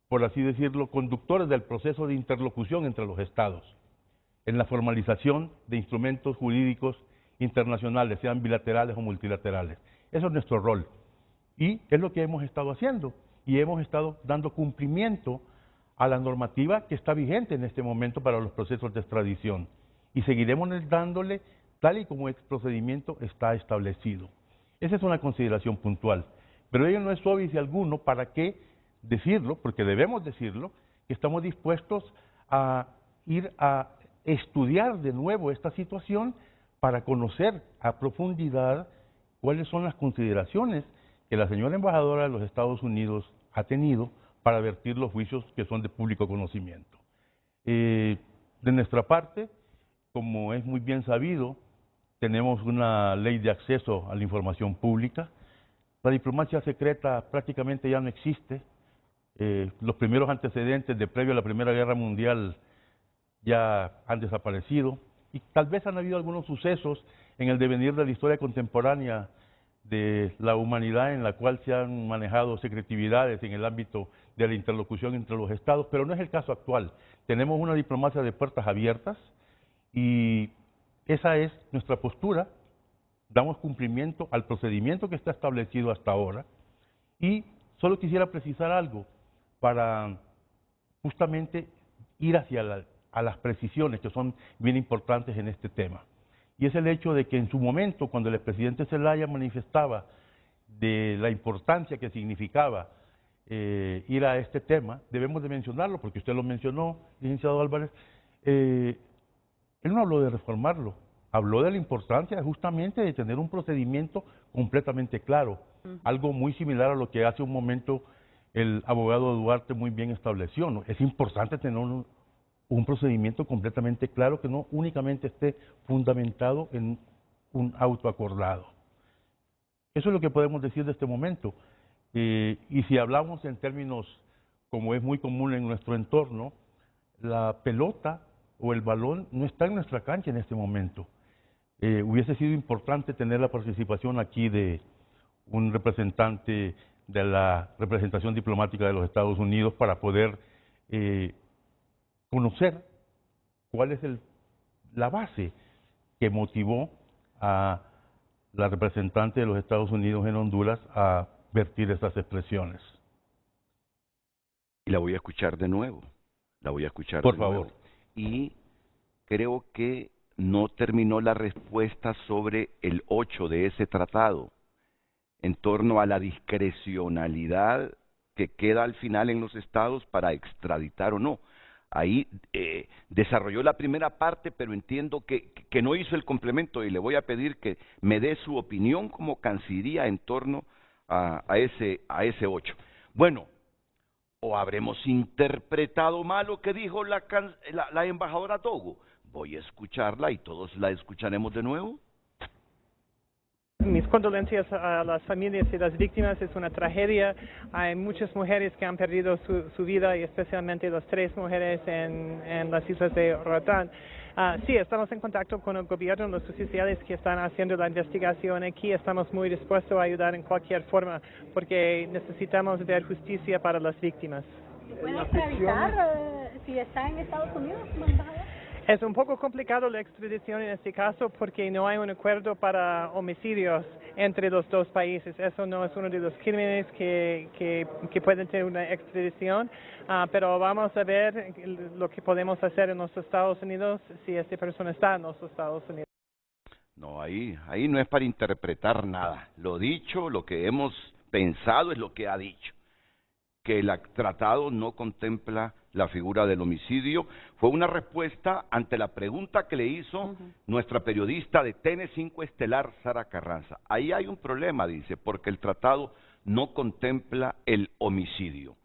por así decirlo, conductores del proceso de interlocución entre los estados, en la formalización de instrumentos jurídicos internacionales, sean bilaterales o multilaterales. Eso es nuestro rol. Y es lo que hemos estado haciendo. Y hemos estado dando cumplimiento a la normativa que está vigente en este momento para los procesos de extradición. Y seguiremos dándole tal y como el procedimiento está establecido. Esa es una consideración puntual. Pero ello no es óbice alguno para qué decirlo, porque debemos decirlo, que estamos dispuestos a ir a estudiar de nuevo esta situación para conocer a profundidad cuáles son las consideraciones que la señora embajadora de los Estados Unidos ha tenido para advertir los juicios que son de público conocimiento. De nuestra parte, como es muy bien sabido, tenemos una ley de acceso a la información pública. La diplomacia secreta prácticamente ya no existe. Los primeros antecedentes de previo a la Primera Guerra Mundial ya han desaparecido y tal vez han habido algunos sucesos en el devenir de la historia contemporánea de la humanidad en la cual se han manejado secretividades en el ámbito de la interlocución entre los estados, pero no es el caso actual. Tenemos una diplomacia de puertas abiertas y esa es nuestra postura. Damos cumplimiento al procedimiento que está establecido hasta ahora y solo quisiera precisar algo para justamente ir hacia a las precisiones que son bien importantes en este tema. Y es el hecho de que en su momento, cuando el expresidente Zelaya manifestaba de la importancia que significaba ir a este tema, debemos de mencionarlo, porque usted lo mencionó, licenciado Álvarez, él no habló de reformarlo, habló de la importancia justamente de tener un procedimiento completamente claro, algo muy similar a lo que hace un momento el abogado Duarte muy bien estableció, ¿no? Es importante tener un procedimiento completamente claro que no únicamente esté fundamentado en un auto acordado. Eso es lo que podemos decir de este momento. Y si hablamos en términos, como es muy común en nuestro entorno, la pelota o el balón no está en nuestra cancha en este momento. Hubiese sido importante tener la participación aquí de un representante de la representación diplomática de los Estados Unidos para poder conocer cuál es la base que motivó a la representante de los Estados Unidos en Honduras a vertir esas expresiones. Y la voy a escuchar de nuevo, Por favor. Y creo que no terminó la respuesta sobre el 8 de ese tratado, en torno a la discrecionalidad que queda al final en los estados para extraditar o no. Ahí desarrolló la primera parte, pero entiendo que no hizo el complemento y le voy a pedir que me dé su opinión como Cancillería en torno a ese 8. Bueno, o habremos interpretado mal lo que dijo la embajadora Togo. Voy a escucharla y todos la escucharemos de nuevo. Mis condolencias a las familias y las víctimas, es una tragedia. Hay muchas mujeres que han perdido su vida y especialmente las 3 mujeres en las islas de Roatán. Sí, estamos en contacto con el gobierno, los oficiales que están haciendo la investigación aquí. Estamos muy dispuestos a ayudar en cualquier forma porque necesitamos ver justicia para las víctimas. ¿Puede extraditar si está en Estados Unidos, embajador? Es un poco complicado la extradición en este caso porque no hay un acuerdo para homicidios entre los dos países. Eso no es uno de los crímenes que pueden tener una extradición, pero vamos a ver lo que podemos hacer en los Estados Unidos si esta persona está en los Estados Unidos. No, ahí no es para interpretar nada. Lo dicho, lo que hemos pensado es lo que ha dicho. Que el tratado no contempla la figura del homicidio. Fue una respuesta ante la pregunta que le hizo nuestra periodista de TN5 Estelar, Sara Carranza. Ahí hay un problema, dice, porque el tratado no contempla el homicidio.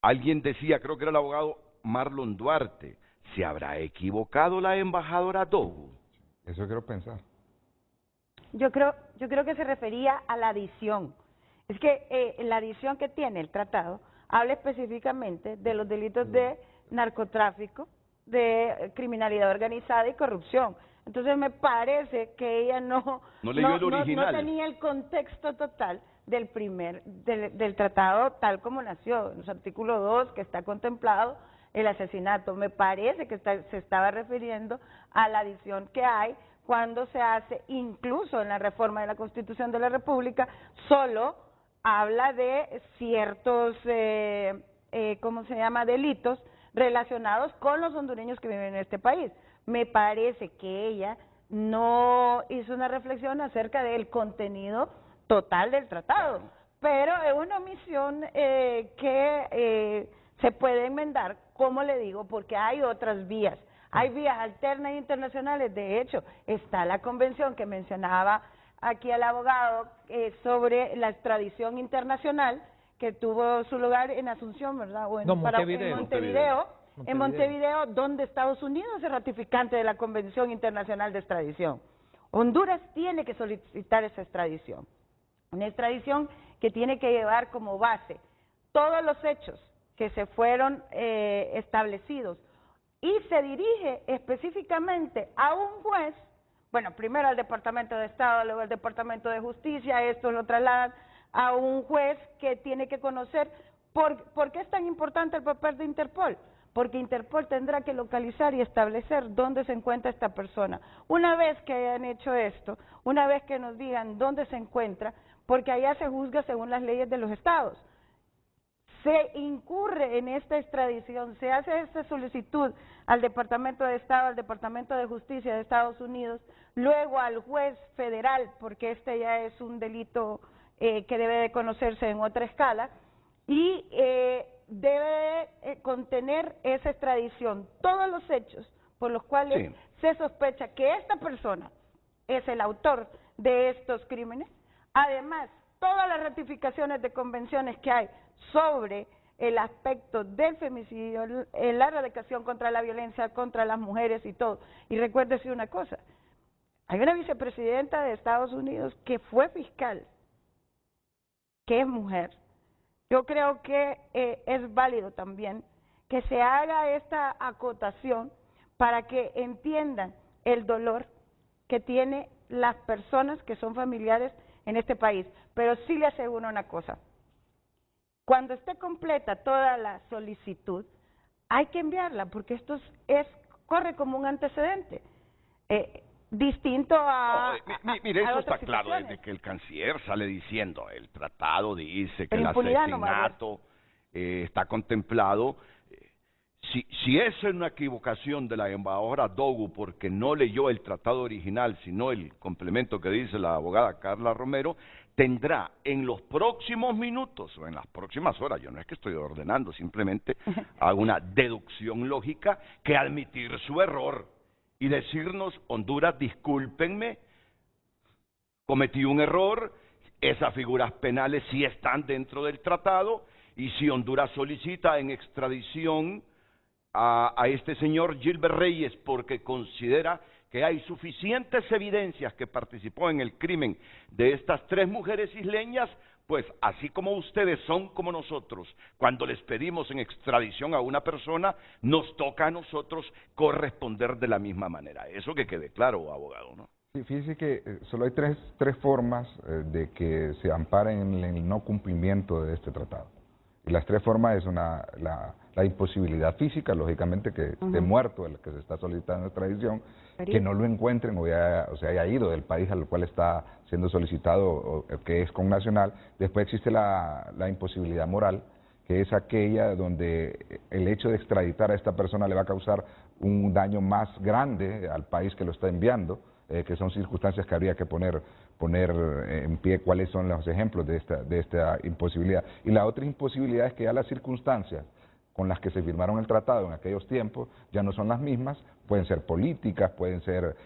Alguien decía, creo que era el abogado Marlon Duarte, ¿se habrá equivocado la embajadora Dogu? Eso quiero pensar. Yo creo que se refería a la adición. Es que la adición que tiene el tratado habla específicamente de los delitos de narcotráfico, de criminalidad organizada y corrupción. Entonces me parece que ella no tenía el contexto total del tratado tal como nació, en los artículos 2 que está contemplado el asesinato. Me parece que se estaba refiriendo a la adición que hay cuando se hace, incluso en la reforma de la Constitución de la República, solo habla de ciertos, delitos relacionados con los hondureños que viven en este país. Me parece que ella no hizo una reflexión acerca del contenido total del tratado, pero es una omisión que se puede enmendar, como le digo, porque hay otras vías. Hay vías alternas internacionales. De hecho, está la convención que mencionaba aquí al abogado sobre la extradición internacional que tuvo su lugar en Asunción, ¿verdad? O en Montevideo, donde Estados Unidos es ratificante de la Convención Internacional de Extradición. Honduras tiene que solicitar esa extradición, una extradición que tiene que llevar como base todos los hechos que se fueron establecidos y se dirige específicamente a un juez bueno, primero al Departamento de Estado, luego al Departamento de Justicia, esto lo trasladan a un juez que tiene que conocer por qué es tan importante el papel de Interpol. Porque Interpol tendrá que localizar y establecer dónde se encuentra esta persona. Una vez que hayan hecho esto, una vez que nos digan dónde se encuentra, porque allá se juzga según las leyes de los estados, se incurre en esta extradición, se hace esta solicitud al Departamento de Estado, al Departamento de Justicia de Estados Unidos, luego al juez federal, porque este ya es un delito que debe de conocerse en otra escala, y debe contener esa extradición, todos los hechos por los cuales se sospecha que esta persona es el autor de estos crímenes, además todas las ratificaciones de convenciones que hay sobre el aspecto del femicidio, la erradicación contra la violencia contra las mujeres y todo. Y recuérdese una cosa, hay una vicepresidenta de Estados Unidos que fue fiscal, que es mujer. Yo creo que es válido también que se haga esta acotación para que entiendan el dolor que tienen las personas que son familiares en este país. Pero sí le aseguro una cosa, cuando esté completa toda la solicitud, hay que enviarla, porque esto corre como un antecedente. Distinto a mire, eso está otras claro, situaciones. desde que el canciller sale diciendo, el tratado dice que Pero el impunidad no va a haber. asesinato está contemplado. Si es una equivocación de la embajadora Dogu porque no leyó el tratado original, sino el complemento que dice la abogada Carla Romero, tendrá en los próximos minutos o en las próximas horas, yo no es que estoy ordenando, simplemente hago una deducción lógica, que admitir su error y decirnos, Honduras, discúlpenme, cometí un error, esas figuras penales sí están dentro del tratado, y si Honduras solicita en extradición a este señor Gilbert Reyes porque considera que hay suficientes evidencias que participó en el crimen de estas 3 mujeres isleñas, pues así como ustedes son como nosotros, cuando les pedimos en extradición a una persona, nos toca a nosotros corresponder de la misma manera. Eso que quede claro, abogado, ¿no? Sí, fíjese que solo hay tres formas de que se amparen en el no cumplimiento de este tratado. Y las 3 formas es la imposibilidad física, lógicamente, que esté muerto el que se está solicitando extradición, que no lo encuentren o se haya ido del país al cual está siendo solicitado o que es connacional. Después existe la imposibilidad moral, que es aquella donde el hecho de extraditar a esta persona le va a causar un daño más grande al país que lo está enviando, que son circunstancias que habría que poner en pie cuáles son los ejemplos de esta imposibilidad. Y la otra imposibilidad es que ya las circunstancias con las que se firmaron el tratado en aquellos tiempos ya no son las mismas, pueden ser políticas, pueden ser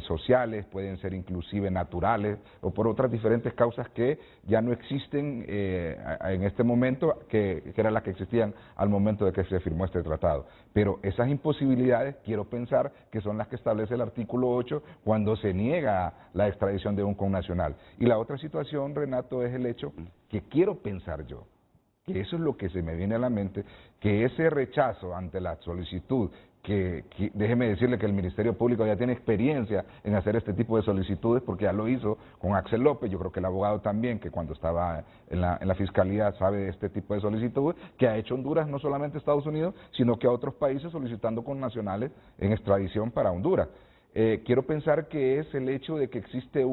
sociales, pueden ser inclusive naturales o por otras diferentes causas que ya no existen en este momento, que eran las que existían al momento de que se firmó este tratado. Pero esas imposibilidades quiero pensar que son las que establece el artículo 8 cuando se niega la extradición de un connacional. Y la otra situación, Renato, es el hecho que quiero pensar yo, que eso es lo que se me viene a la mente, que ese rechazo ante la solicitud, que déjeme decirle que el Ministerio Público ya tiene experiencia en hacer este tipo de solicitudes, porque ya lo hizo con Axel López, yo creo que el abogado también, que cuando estaba en la Fiscalía sabe de este tipo de solicitudes, que ha hecho Honduras, no solamente Estados Unidos, sino que a otros países solicitando connacionales en extradición para Honduras. Quiero pensar que es el hecho de que existe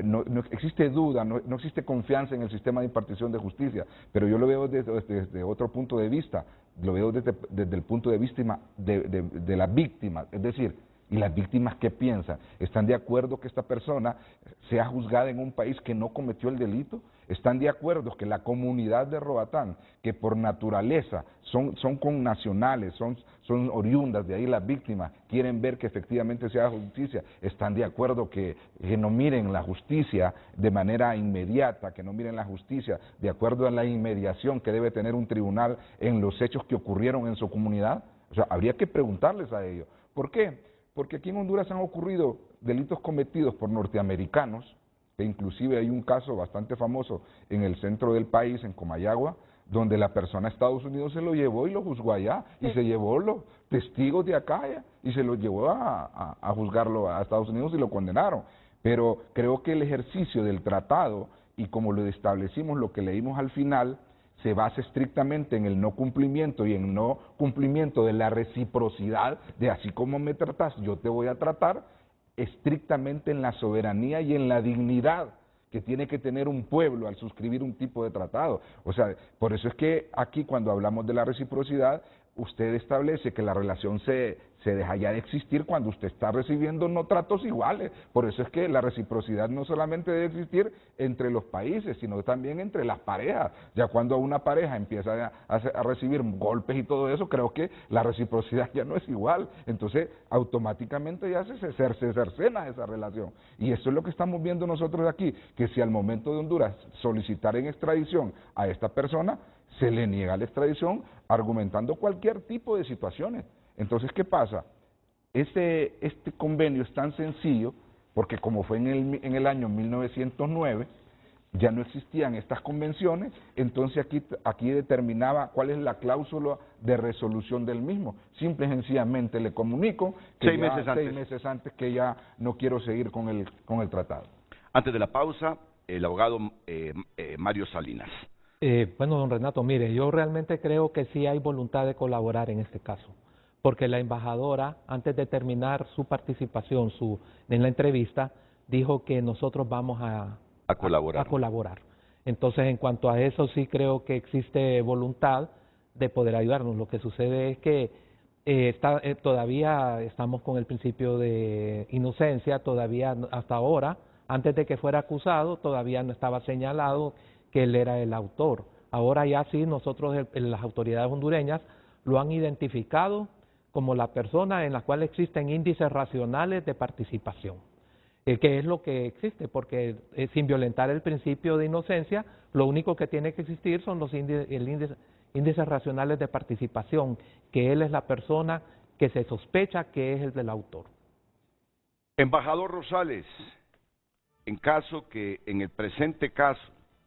no existe duda, no existe confianza en el sistema de impartición de justicia, pero yo lo veo desde otro punto de vista, lo veo desde el punto de vista de la víctima, es decir, ¿y las víctimas qué piensan? ¿Están de acuerdo que esta persona sea juzgada en un país que no cometió el delito? ¿Están de acuerdo que la comunidad de Roatán, que por naturaleza son connacionales, son oriundas, de ahí las víctimas, quieren ver que efectivamente se haga justicia? ¿Están de acuerdo que no miren la justicia de manera inmediata, que no miren la justicia de acuerdo a la inmediación que debe tener un tribunal en los hechos que ocurrieron en su comunidad? O sea, habría que preguntarles a ellos. ¿Por qué? Porque aquí en Honduras han ocurrido delitos cometidos por norteamericanos, que inclusive hay un caso bastante famoso en el centro del país, en Comayagua, donde la persona a Estados Unidos se lo llevó y lo juzgó allá, y se llevó los testigos de acá y se los llevó a juzgarlo a Estados Unidos y lo condenaron. Pero creo que el ejercicio del tratado, y como lo establecimos, lo que leímos al final, se basa estrictamente en el no cumplimiento y en no cumplimiento de la reciprocidad, de así como me tratas, yo te voy a tratar, estrictamente en la soberanía y en la dignidad que tiene que tener un pueblo al suscribir un tipo de tratado. O sea, por eso es que aquí cuando hablamos de la reciprocidad, usted establece que la relación se deja ya de existir cuando usted está recibiendo no tratos iguales. Por eso es que la reciprocidad no solamente debe existir entre los países, sino también entre las parejas. Ya cuando una pareja empieza a recibir golpes y todo eso, creo que la reciprocidad ya no es igual. Entonces, automáticamente ya se cercena esa relación. Y eso es lo que estamos viendo nosotros aquí, que si al momento de Honduras solicitar en extradición a esta persona, se le niega la extradición argumentando cualquier tipo de situaciones. Entonces, ¿qué pasa? Este convenio es tan sencillo porque como fue en el año 1909, ya no existían estas convenciones, entonces aquí determinaba cuál es la cláusula de resolución del mismo. Simple y sencillamente le comunico que 6 meses antes que ya no quiero seguir con el tratado. Antes de la pausa, el abogado Mario Salinas. Bueno, don Renato, mire, yo realmente creo que sí hay voluntad de colaborar en este caso, porque la embajadora, antes de terminar su participación en la entrevista, dijo que nosotros vamos a colaborar. Entonces, en cuanto a eso, sí creo que existe voluntad de poder ayudarnos. Lo que sucede es que todavía estamos con el principio de inocencia, todavía hasta ahora, antes de que fuera acusado, todavía no estaba señalado que él era el autor. Ahora ya sí, nosotros, las autoridades hondureñas, lo han identificado como la persona en la cual existen índices racionales de participación, que es lo que existe, porque sin violentar el principio de inocencia, lo único que tiene que existir son los índices racionales de participación, que él es la persona que se sospecha que es el del autor. Embajador Rosales, en caso que en el presente caso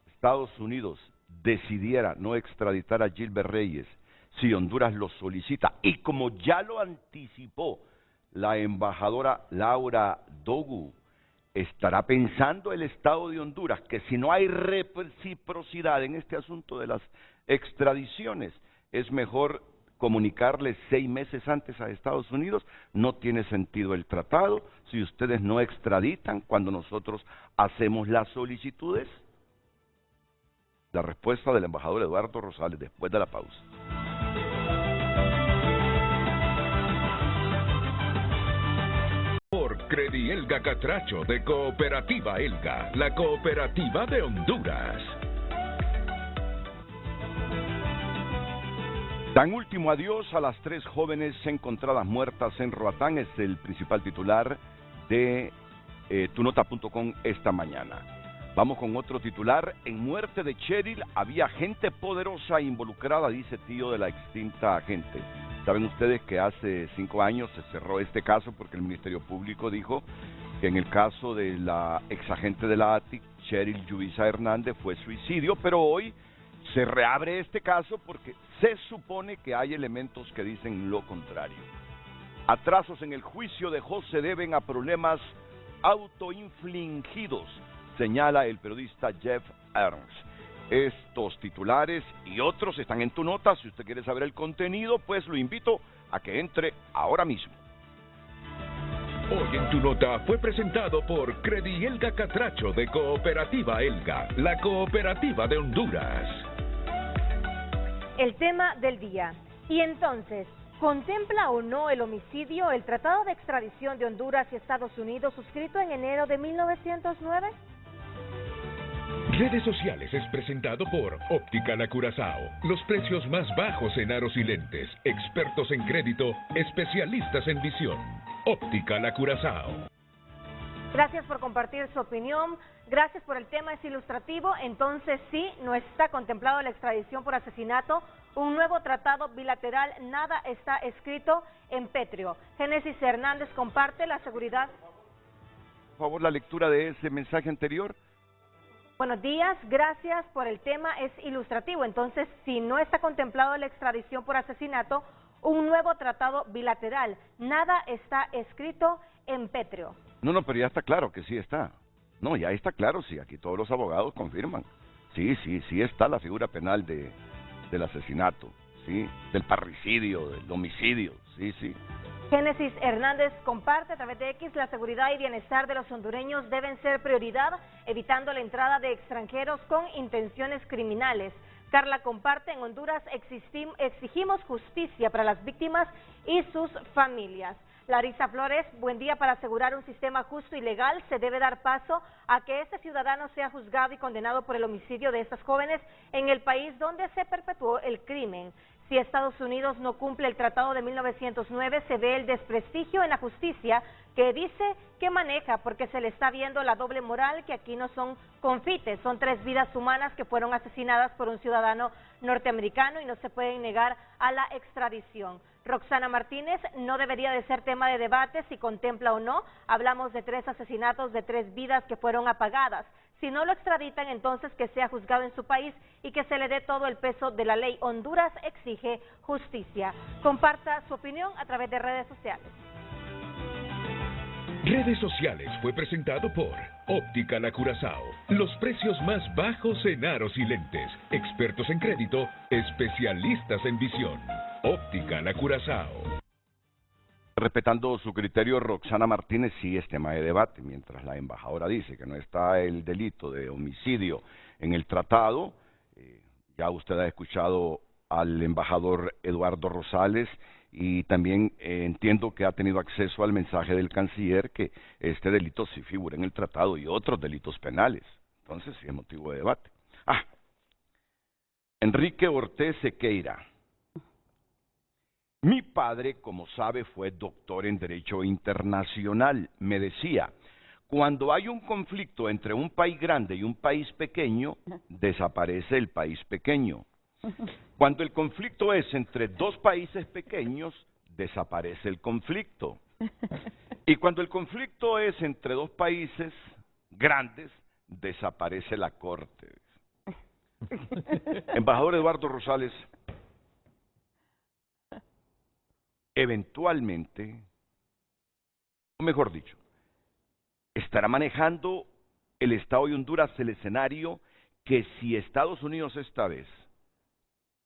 Estados Unidos decidiera no extraditar a Gilbert Reyes, si Honduras lo solicita, y como ya lo anticipó la embajadora Laura Dogu, ¿estará pensando el Estado de Honduras que si no hay reciprocidad en este asunto de las extradiciones, es mejor comunicarle 6 meses antes a Estados Unidos? No tiene sentido el tratado si ustedes no extraditan cuando nosotros hacemos las solicitudes. La respuesta del embajador Eduardo Rosales después de la pausa. Por Credi Elga Catracho de Cooperativa Elga, la cooperativa de Honduras. Dan último adiós a las 3 jóvenes encontradas muertas en Roatán, es el principal titular de tunota.com esta mañana. Vamos con otro titular. En muerte de Cheryl había gente poderosa involucrada, dice tío de la extinta agente. Saben ustedes que hace 5 años se cerró este caso porque el Ministerio Público dijo que en el caso de la exagente de la ATIC, Cheryl Yubisa Hernández, fue suicidio, pero hoy se reabre este caso porque se supone que hay elementos que dicen lo contrario. Atrasos en el juicio de José se deben a problemas autoinfligidos, señala el periodista Jeff Ernst. Estos titulares y otros están en tu nota. Si usted quiere saber el contenido, pues lo invito a que entre ahora mismo. Hoy en tu nota fue presentado por Credi Elga Catracho de Cooperativa Elga, la cooperativa de Honduras. El tema del día. Y entonces, ¿contempla o no el homicidio el Tratado de Extradición de Honduras y Estados Unidos suscrito en enero de 1909? Redes sociales es presentado por Óptica La Curazao. Los precios más bajos en aros y lentes. Expertos en crédito, especialistas en visión. Óptica La Curazao. Gracias por compartir su opinión. Gracias por el tema, es ilustrativo. Entonces sí, no está contemplado la extradición por asesinato. Un nuevo tratado bilateral, nada está escrito en pétreo. Génesis Hernández comparte la seguridad. Por favor, la lectura de ese mensaje anterior. Buenos días, gracias por el tema, es ilustrativo. Entonces, si no está contemplado la extradición por asesinato, un nuevo tratado bilateral. Nada está escrito en pétreo. No, pero ya está claro que sí está. No, ya está claro, sí, aquí todos los abogados confirman. Sí está la figura penal del asesinato, sí, del parricidio, del homicidio, sí. Génesis Hernández comparte a través de X: la seguridad y bienestar de los hondureños deben ser prioridad, evitando la entrada de extranjeros con intenciones criminales. Carla comparte: en Honduras exigimos justicia para las víctimas y sus familias. Larisa Flores: buen día. Para asegurar un sistema justo y legal se debe dar paso a que este ciudadano sea juzgado y condenado por el homicidio de estas jóvenes en el país donde se perpetuó el crimen. Si Estados Unidos no cumple el Tratado de 1909, se ve el desprestigio en la justicia que dice que maneja, porque se le está viendo la doble moral, que aquí no son confites, son 3 vidas humanas que fueron asesinadas por un ciudadano norteamericano y no se pueden negar a la extradición. Roxana Martínez: no debería de ser tema de debate si contempla o no. Hablamos de 3 asesinatos de 3 vidas que fueron apagadas. Si no lo extraditan, entonces que sea juzgado en su país y que se le dé todo el peso de la ley. Honduras exige justicia. Comparta su opinión a través de redes sociales. Redes Sociales fue presentado por Óptica La Curazao. Los precios más bajos en aros y lentes. Expertos en crédito, especialistas en visión. Óptica La Curazao. Respetando su criterio, Roxana Martínez, sí es tema de debate, mientras la embajadora dice que no está el delito de homicidio en el tratado. Ya usted ha escuchado al embajador Eduardo Rosales y también entiendo que ha tenido acceso al mensaje del canciller que este delito sí figura en el tratado y otros delitos penales. Entonces sí es motivo de debate. Enrique Ortiz Sequeira. Mi padre, como sabe, fue doctor en Derecho Internacional. Me decía: cuando hay un conflicto entre un país grande y un país pequeño, desaparece el país pequeño. Cuando el conflicto es entre 2 países pequeños, desaparece el conflicto. Y cuando el conflicto es entre 2 países grandes, desaparece la corte. Embajador Eduardo Rosales, eventualmente, o mejor dicho, estará manejando el Estado de Honduras el escenario que si Estados Unidos esta vez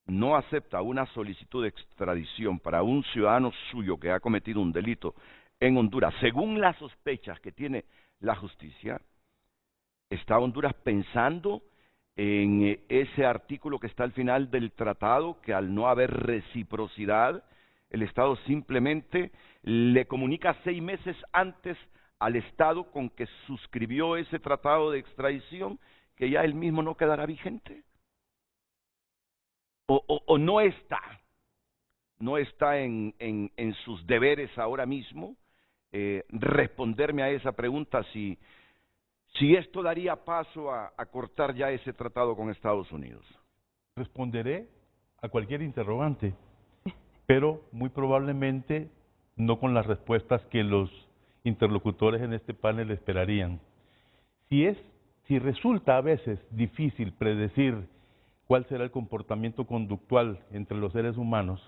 no acepta una solicitud de extradición para un ciudadano suyo que ha cometido un delito en Honduras, según las sospechas que tiene la justicia, está Honduras pensando en ese artículo que está al final del tratado, que al no haber reciprocidad, el Estado simplemente le comunica 6 meses antes al Estado con que suscribió ese tratado de extradición, que ya él mismo no quedará vigente. O no está en sus deberes ahora mismo responderme a esa pregunta si esto daría paso a cortar ya ese tratado con Estados Unidos. Responderé a cualquier interrogante, pero muy probablemente no con las respuestas que los interlocutores en este panel esperarían. Si resulta a veces difícil predecir cuál será el comportamiento conductual entre los seres humanos,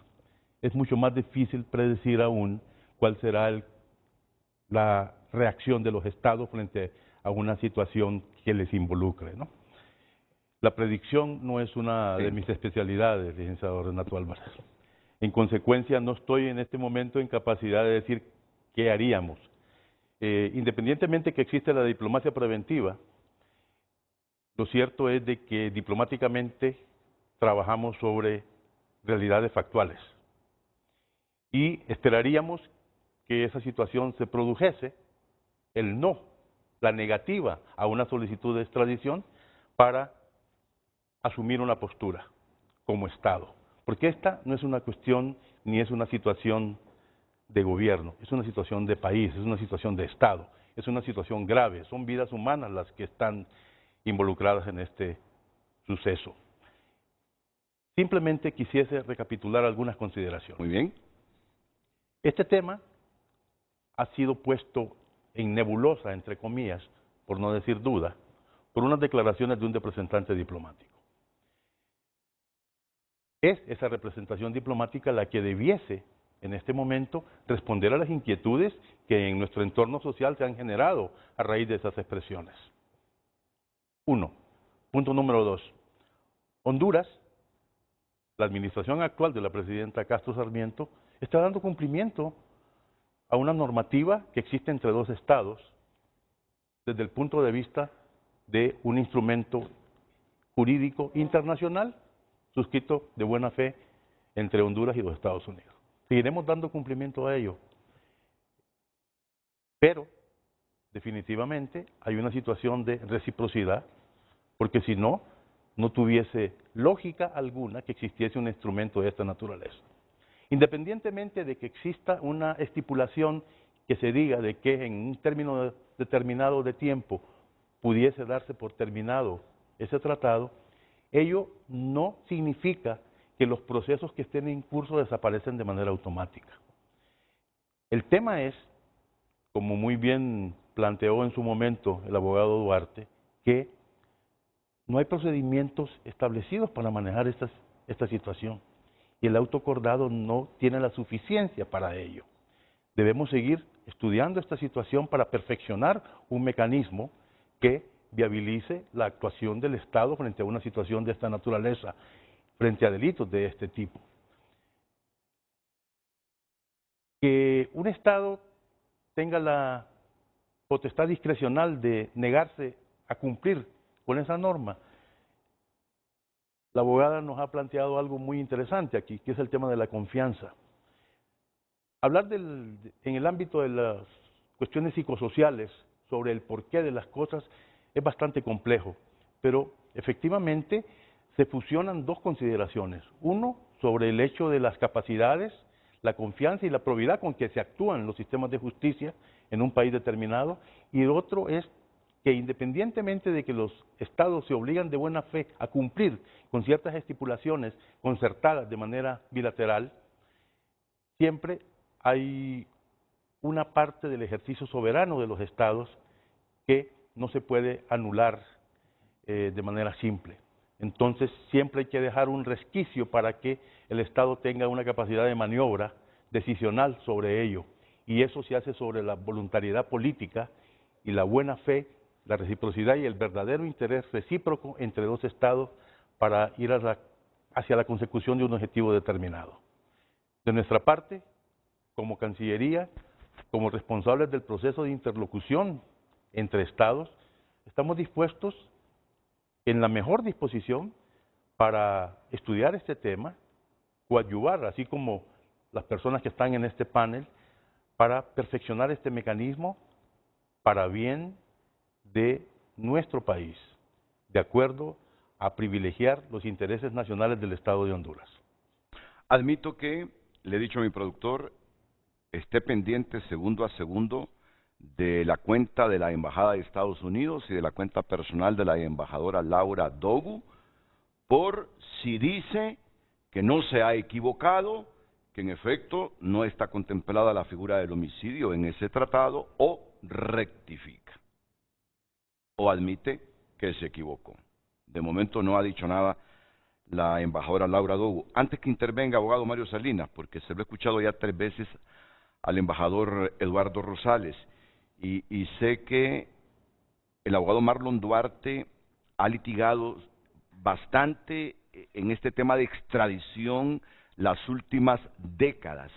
es mucho más difícil predecir aún cuál será la reacción de los estados frente a una situación que les involucre, ¿no? La predicción no es una de mis especialidades, licenciado Renato Álvarez. En consecuencia, no estoy en este momento en capacidad de decir qué haríamos. Independientemente que existe la diplomacia preventiva, lo cierto es de que diplomáticamente trabajamos sobre realidades factuales y esperaríamos que esa situación se produjese, el no, la negativa a una solicitud de extradición, para asumir una postura como Estado. Porque esta no es una cuestión ni es una situación de gobierno, es una situación de país, es una situación de Estado, es una situación grave, son vidas humanas las que están involucradas en este suceso. Simplemente quisiese recapitular algunas consideraciones. Muy bien. Este tema ha sido puesto en nebulosa, entre comillas, por no decir duda, por unas declaraciones de un representante diplomático. Es esa representación diplomática la que debiese, en este momento, responder a las inquietudes que en nuestro entorno social se han generado a raíz de esas expresiones. 1. Punto número 2. Honduras, la administración actual de la presidenta Castro Sarmiento, está dando cumplimiento a una normativa que existe entre dos estados desde el punto de vista de un instrumento jurídico internacional suscrito de buena fe entre Honduras y los Estados Unidos. Seguiremos dando cumplimiento a ello, pero definitivamente hay una situación de reciprocidad, porque si no, no tuviese lógica alguna que existiese un instrumento de esta naturaleza. Independientemente de que exista una estipulación que se diga de que en un término determinado de tiempo pudiese darse por terminado ese tratado, ello no significa que los procesos que estén en curso desaparecen de manera automática. El tema es, como muy bien planteó en su momento el abogado Duarte, que no hay procedimientos establecidos para manejar esta situación y el auto acordado no tiene la suficiencia para ello. Debemos seguir estudiando esta situación para perfeccionar un mecanismo que viabilice la actuación del Estado frente a una situación de esta naturaleza, frente a delitos de este tipo. Que un Estado tenga la potestad discrecional de negarse a cumplir con esa norma. La abogada nos ha planteado algo muy interesante aquí, que es el tema de la confianza. Hablar en el ámbito de las cuestiones psicosociales sobre el porqué de las cosas es bastante complejo, pero efectivamente se fusionan dos consideraciones. Uno, sobre el hecho de las capacidades, la confianza y la probidad con que se actúan los sistemas de justicia en un país determinado, y el otro es que independientemente de que los estados se obligan de buena fe a cumplir con ciertas estipulaciones concertadas de manera bilateral, siempre hay una parte del ejercicio soberano de los estados que no se puede anular de manera simple. Entonces siempre hay que dejar un resquicio para que el Estado tenga una capacidad de maniobra decisional sobre ello, y eso se hace sobre la voluntariedad política y la buena fe, la reciprocidad y el verdadero interés recíproco entre dos estados para ir hacia la consecución de un objetivo determinado. De nuestra parte, como Cancillería, como responsables del proceso de interlocución entre estados, estamos dispuestos en la mejor disposición para estudiar este tema, coadyuvar, así como las personas que están en este panel, para perfeccionar este mecanismo para bien de nuestro país, de acuerdo a privilegiar los intereses nacionales del Estado de Honduras. Admito que, le he dicho a mi productor, esté pendiente segundo a segundo de la cuenta de la Embajada de Estados Unidos y de la cuenta personal de la embajadora Laura Dogu, por si dice que no se ha equivocado, que en efecto no está contemplada la figura del homicidio en ese tratado, o rectifica, o admite que se equivocó. De momento no ha dicho nada la embajadora Laura Dogu. Antes que intervenga, abogado Mario Salinas, porque se lo he escuchado ya 3 veces al embajador Eduardo Rosales, y sé que el abogado Marlon Duarte ha litigado bastante en este tema de extradición las últimas décadas.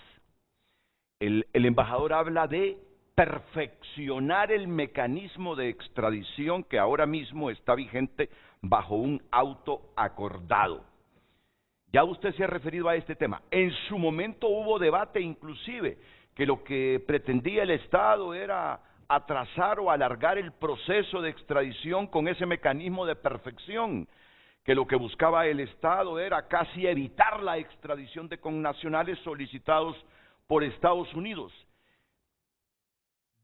El embajador habla de perfeccionar el mecanismo de extradición que ahora mismo está vigente bajo un auto acordado. Ya usted se ha referido a este tema. En su momento hubo debate inclusive que lo que pretendía el Estado era atrasar o alargar el proceso de extradición con ese mecanismo de perfección, que lo que buscaba el Estado era casi evitar la extradición de connacionales solicitados por Estados Unidos.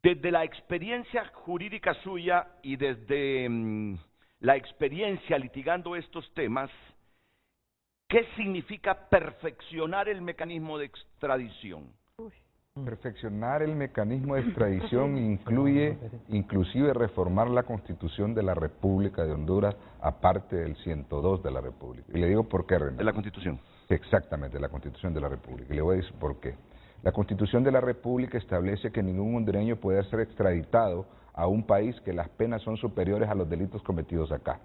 Desde la experiencia jurídica suya y desde la experiencia litigando estos temas, ¿qué significa perfeccionar el mecanismo de extradición? Perfeccionar el mecanismo de extradición incluye inclusive reformar la Constitución de la República de Honduras, aparte del 102 de la República. Y le digo por qué, Renato. ¿De la Constitución? Exactamente, la Constitución de la República. Y le voy a decir por qué. La Constitución de la República establece que ningún hondureño puede ser extraditado a un país que las penas son superiores a los delitos cometidos acá.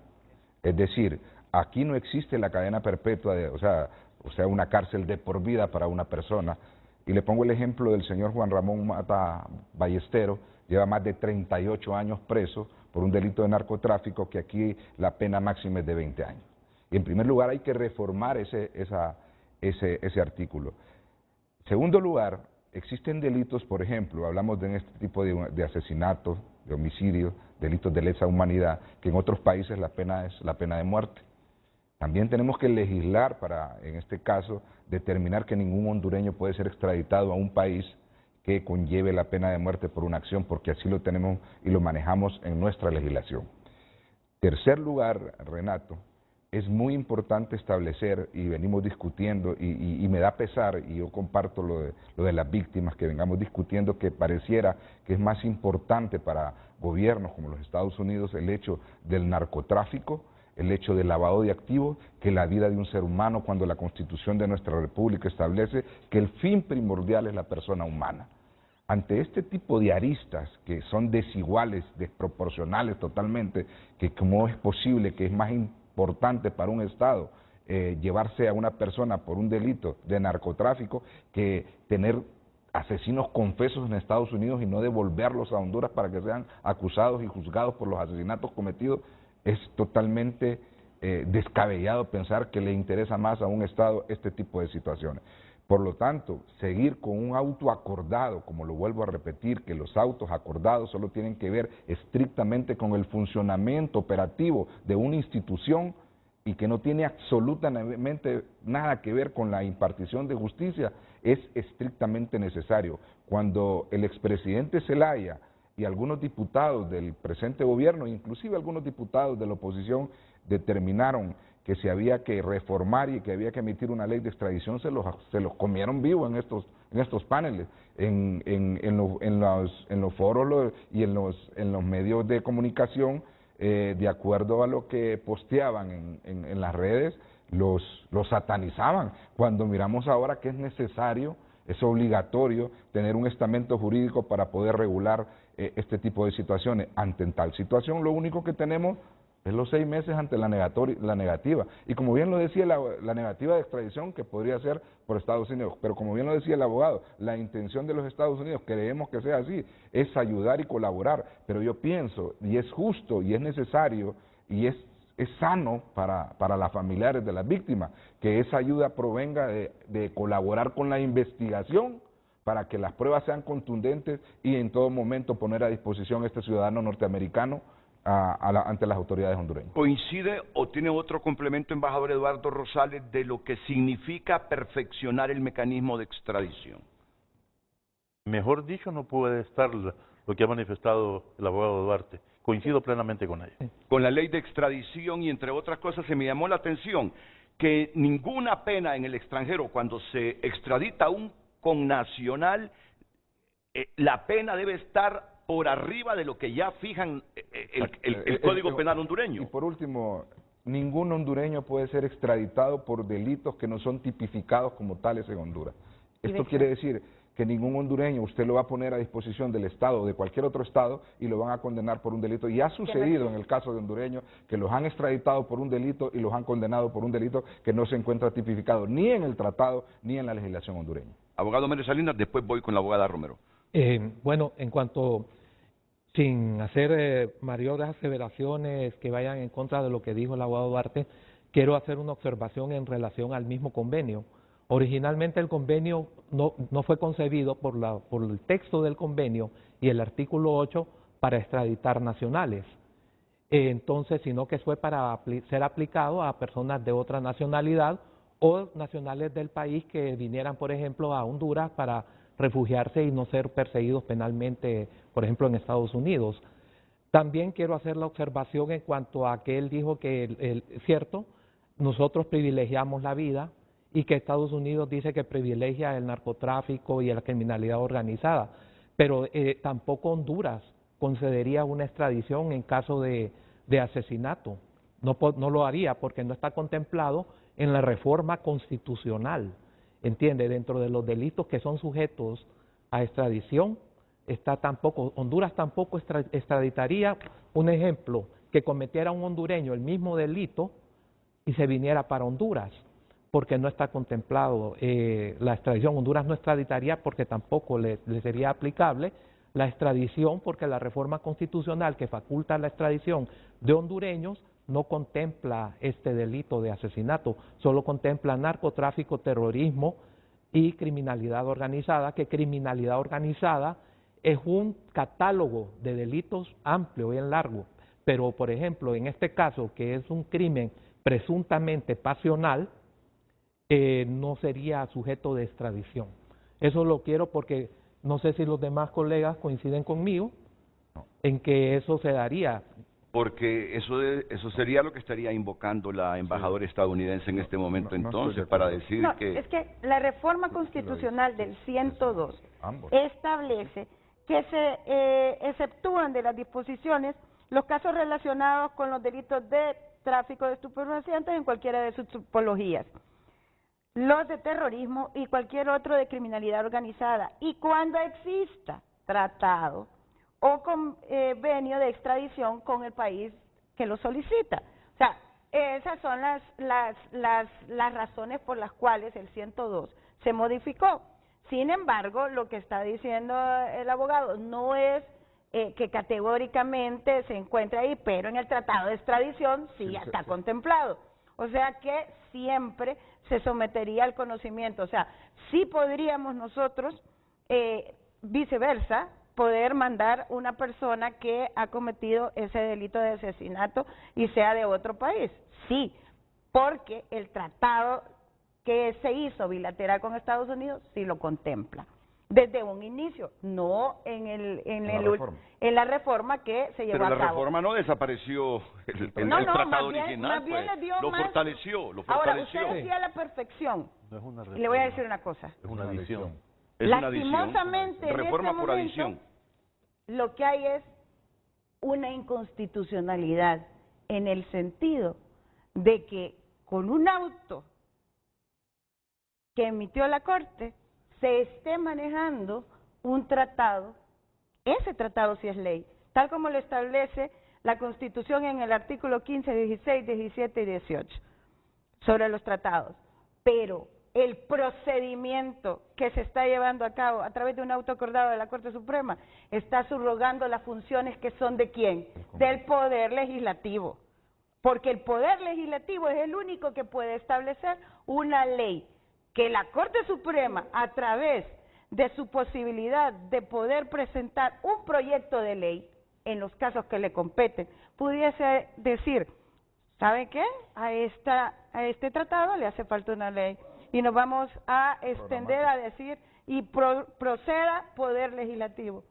Es decir, aquí no existe la cadena perpetua, o sea, una cárcel de por vida para una persona. Y le pongo el ejemplo del señor Juan Ramón Mata Ballestero, lleva más de 38 años preso por un delito de narcotráfico, que aquí la pena máxima es de 20 años. Y en primer lugar hay que reformar ese artículo. En segundo lugar, existen delitos, por ejemplo, hablamos de este tipo de asesinatos, de homicidios, delitos de lesa humanidad, que en otros países la pena es la pena de muerte. También tenemos que legislar para, en este caso, determinar que ningún hondureño puede ser extraditado a un país que conlleve la pena de muerte por una acción, porque así lo tenemos y lo manejamos en nuestra legislación. Tercer lugar, Renato, es muy importante establecer, y venimos discutiendo, y me da pesar, y yo comparto lo de las víctimas, que vengamos discutiendo, que pareciera que es más importante para gobiernos como los Estados Unidos el hecho del narcotráfico, el hecho del lavado de activos, que la vida de un ser humano, cuando la Constitución de nuestra República establece que el fin primordial es la persona humana. Ante este tipo de aristas que son desiguales, desproporcionales totalmente, que cómo es posible que es más importante para un Estado llevarse a una persona por un delito de narcotráfico que tener asesinos confesos en Estados Unidos y no devolverlos a Honduras para que sean acusados y juzgados por los asesinatos cometidos, es totalmente descabellado pensar que le interesa más a un Estado este tipo de situaciones. Por lo tanto, seguir con un auto acordado, como lo vuelvo a repetir, que los autos acordados solo tienen que ver estrictamente con el funcionamiento operativo de una institución y que no tiene absolutamente nada que ver con la impartición de justicia, es estrictamente necesario. Cuando el expresidente Zelaya y algunos diputados del presente gobierno, inclusive algunos diputados de la oposición, determinaron que se había que reformar y que había que emitir una ley de extradición, se los comieron vivo en estos paneles, en los foros y en los medios de comunicación, de acuerdo a lo que posteaban en las redes, los satanizaban, cuando miramos ahora que es necesario, es obligatorio tener un estamento jurídico para poder regular este tipo de situaciones. Ante tal situación, lo único que tenemos es los 6 meses ante la negativa. Y como bien lo decía la negativa de extradición, que podría ser por Estados Unidos, pero como bien lo decía el abogado, la intención de los Estados Unidos, creemos que sea así, es ayudar y colaborar. Pero yo pienso, y es justo, y es necesario, y es sano para las familiares de las víctimas, que esa ayuda provenga de colaborar con la investigación para que las pruebas sean contundentes y en todo momento poner a disposición a este ciudadano norteamericano ante las autoridades hondureñas. ¿Coincide o tiene otro complemento, embajador Eduardo Rosales, de lo que significa perfeccionar el mecanismo de extradición? Mejor dicho, no puede estar lo que ha manifestado el abogado Duarte. Coincido plenamente con ella. Con la ley de extradición y entre otras cosas se me llamó la atención que ninguna pena en el extranjero, cuando se extradita a un connacional, la pena debe estar por arriba de lo que ya fijan el Código Penal hondureño. Y por último, ningún hondureño puede ser extraditado por delitos que no son tipificados como tales en Honduras. Esto quiere decir que ningún hondureño usted lo va a poner a disposición del Estado o de cualquier otro Estado y lo van a condenar por un delito. Y ha sucedido en el caso de hondureños que los han extraditado por un delito y los han condenado por un delito que no se encuentra tipificado ni en el tratado ni en la legislación hondureña. Abogado Mario Salinas, después voy con la abogada Romero. Bueno, en cuanto, sin hacer mayores aseveraciones que vayan en contra de lo que dijo el abogado Duarte, quiero hacer una observación en relación al mismo convenio. Originalmente el convenio no fue concebido por el texto del convenio y el artículo 8 para extraditar nacionales, entonces, sino que fue para ser aplicado a personas de otra nacionalidad o nacionales del país que vinieran, por ejemplo, a Honduras para refugiarse y no ser perseguidos penalmente, por ejemplo, en Estados Unidos. También quiero hacer la observación en cuanto a que él dijo que, cierto, nosotros privilegiamos la vida y que Estados Unidos dice que privilegia el narcotráfico y la criminalidad organizada, pero tampoco Honduras concedería una extradición en caso de asesinato. No lo haría porque no está contemplado en la reforma constitucional, ¿entiende? Dentro de los delitos que son sujetos a extradición, Honduras tampoco extraditaría, un ejemplo, que cometiera un hondureño el mismo delito y se viniera para Honduras, porque no está contemplado la extradición. Honduras no extraditaría porque tampoco le sería aplicable la extradición, porque la reforma constitucional que faculta la extradición de hondureños no contempla este delito de asesinato, solo contempla narcotráfico, terrorismo y criminalidad organizada, que criminalidad organizada es un catálogo de delitos amplio, bien largo, pero por ejemplo en este caso que es un crimen presuntamente pasional, no sería sujeto de extradición. Eso lo quiero porque no sé si los demás colegas coinciden conmigo en que eso se daría. Porque eso sería lo que estaría invocando la embajadora estadounidense en este momento entonces, para decir que... Es que la reforma constitucional del 102 establece que se exceptúan de las disposiciones los casos relacionados con los delitos de tráfico de estupefacientes en cualquiera de sus tipologías, los de terrorismo y cualquier otro de criminalidad organizada, y cuando exista tratado o convenio de extradición con el país que lo solicita. O sea, esas son las razones por las cuales el 102 se modificó. Sin embargo, lo que está diciendo el abogado no es que categóricamente se encuentra ahí, pero en el tratado de extradición sí ya está contemplado. O sea que siempre se sometería al conocimiento. O sea, sí podríamos nosotros, viceversa, poder mandar una persona que ha cometido ese delito de asesinato y sea de otro país. Sí, porque el tratado que se hizo bilateral con Estados Unidos sí lo contempla. Desde un inicio, no en la reforma que se llevó a cabo. Pero la reforma no desapareció el tratado original, lo fortaleció. Ahora, usted decía a la perfección. No es una reforma, y le voy a decir una cosa. Es una adición. Lastimosamente, reforma en este por adición. Lo que hay es una inconstitucionalidad en el sentido de que con un auto que emitió la Corte se esté manejando un tratado, ese tratado sí es ley, tal como lo establece la Constitución en el artículo 15, 16, 17 y 18, sobre los tratados, pero el procedimiento que se está llevando a cabo a través de un auto acordado de la Corte Suprema está subrogando las funciones que son ¿de quién? Del Poder Legislativo, porque el Poder Legislativo es el único que puede establecer una ley, que la Corte Suprema, a través de su posibilidad de poder presentar un proyecto de ley, en los casos que le competen, pudiese decir, ¿sabe qué? A este tratado le hace falta una ley, y nos vamos a extender a decir, y proceda Poder Legislativo.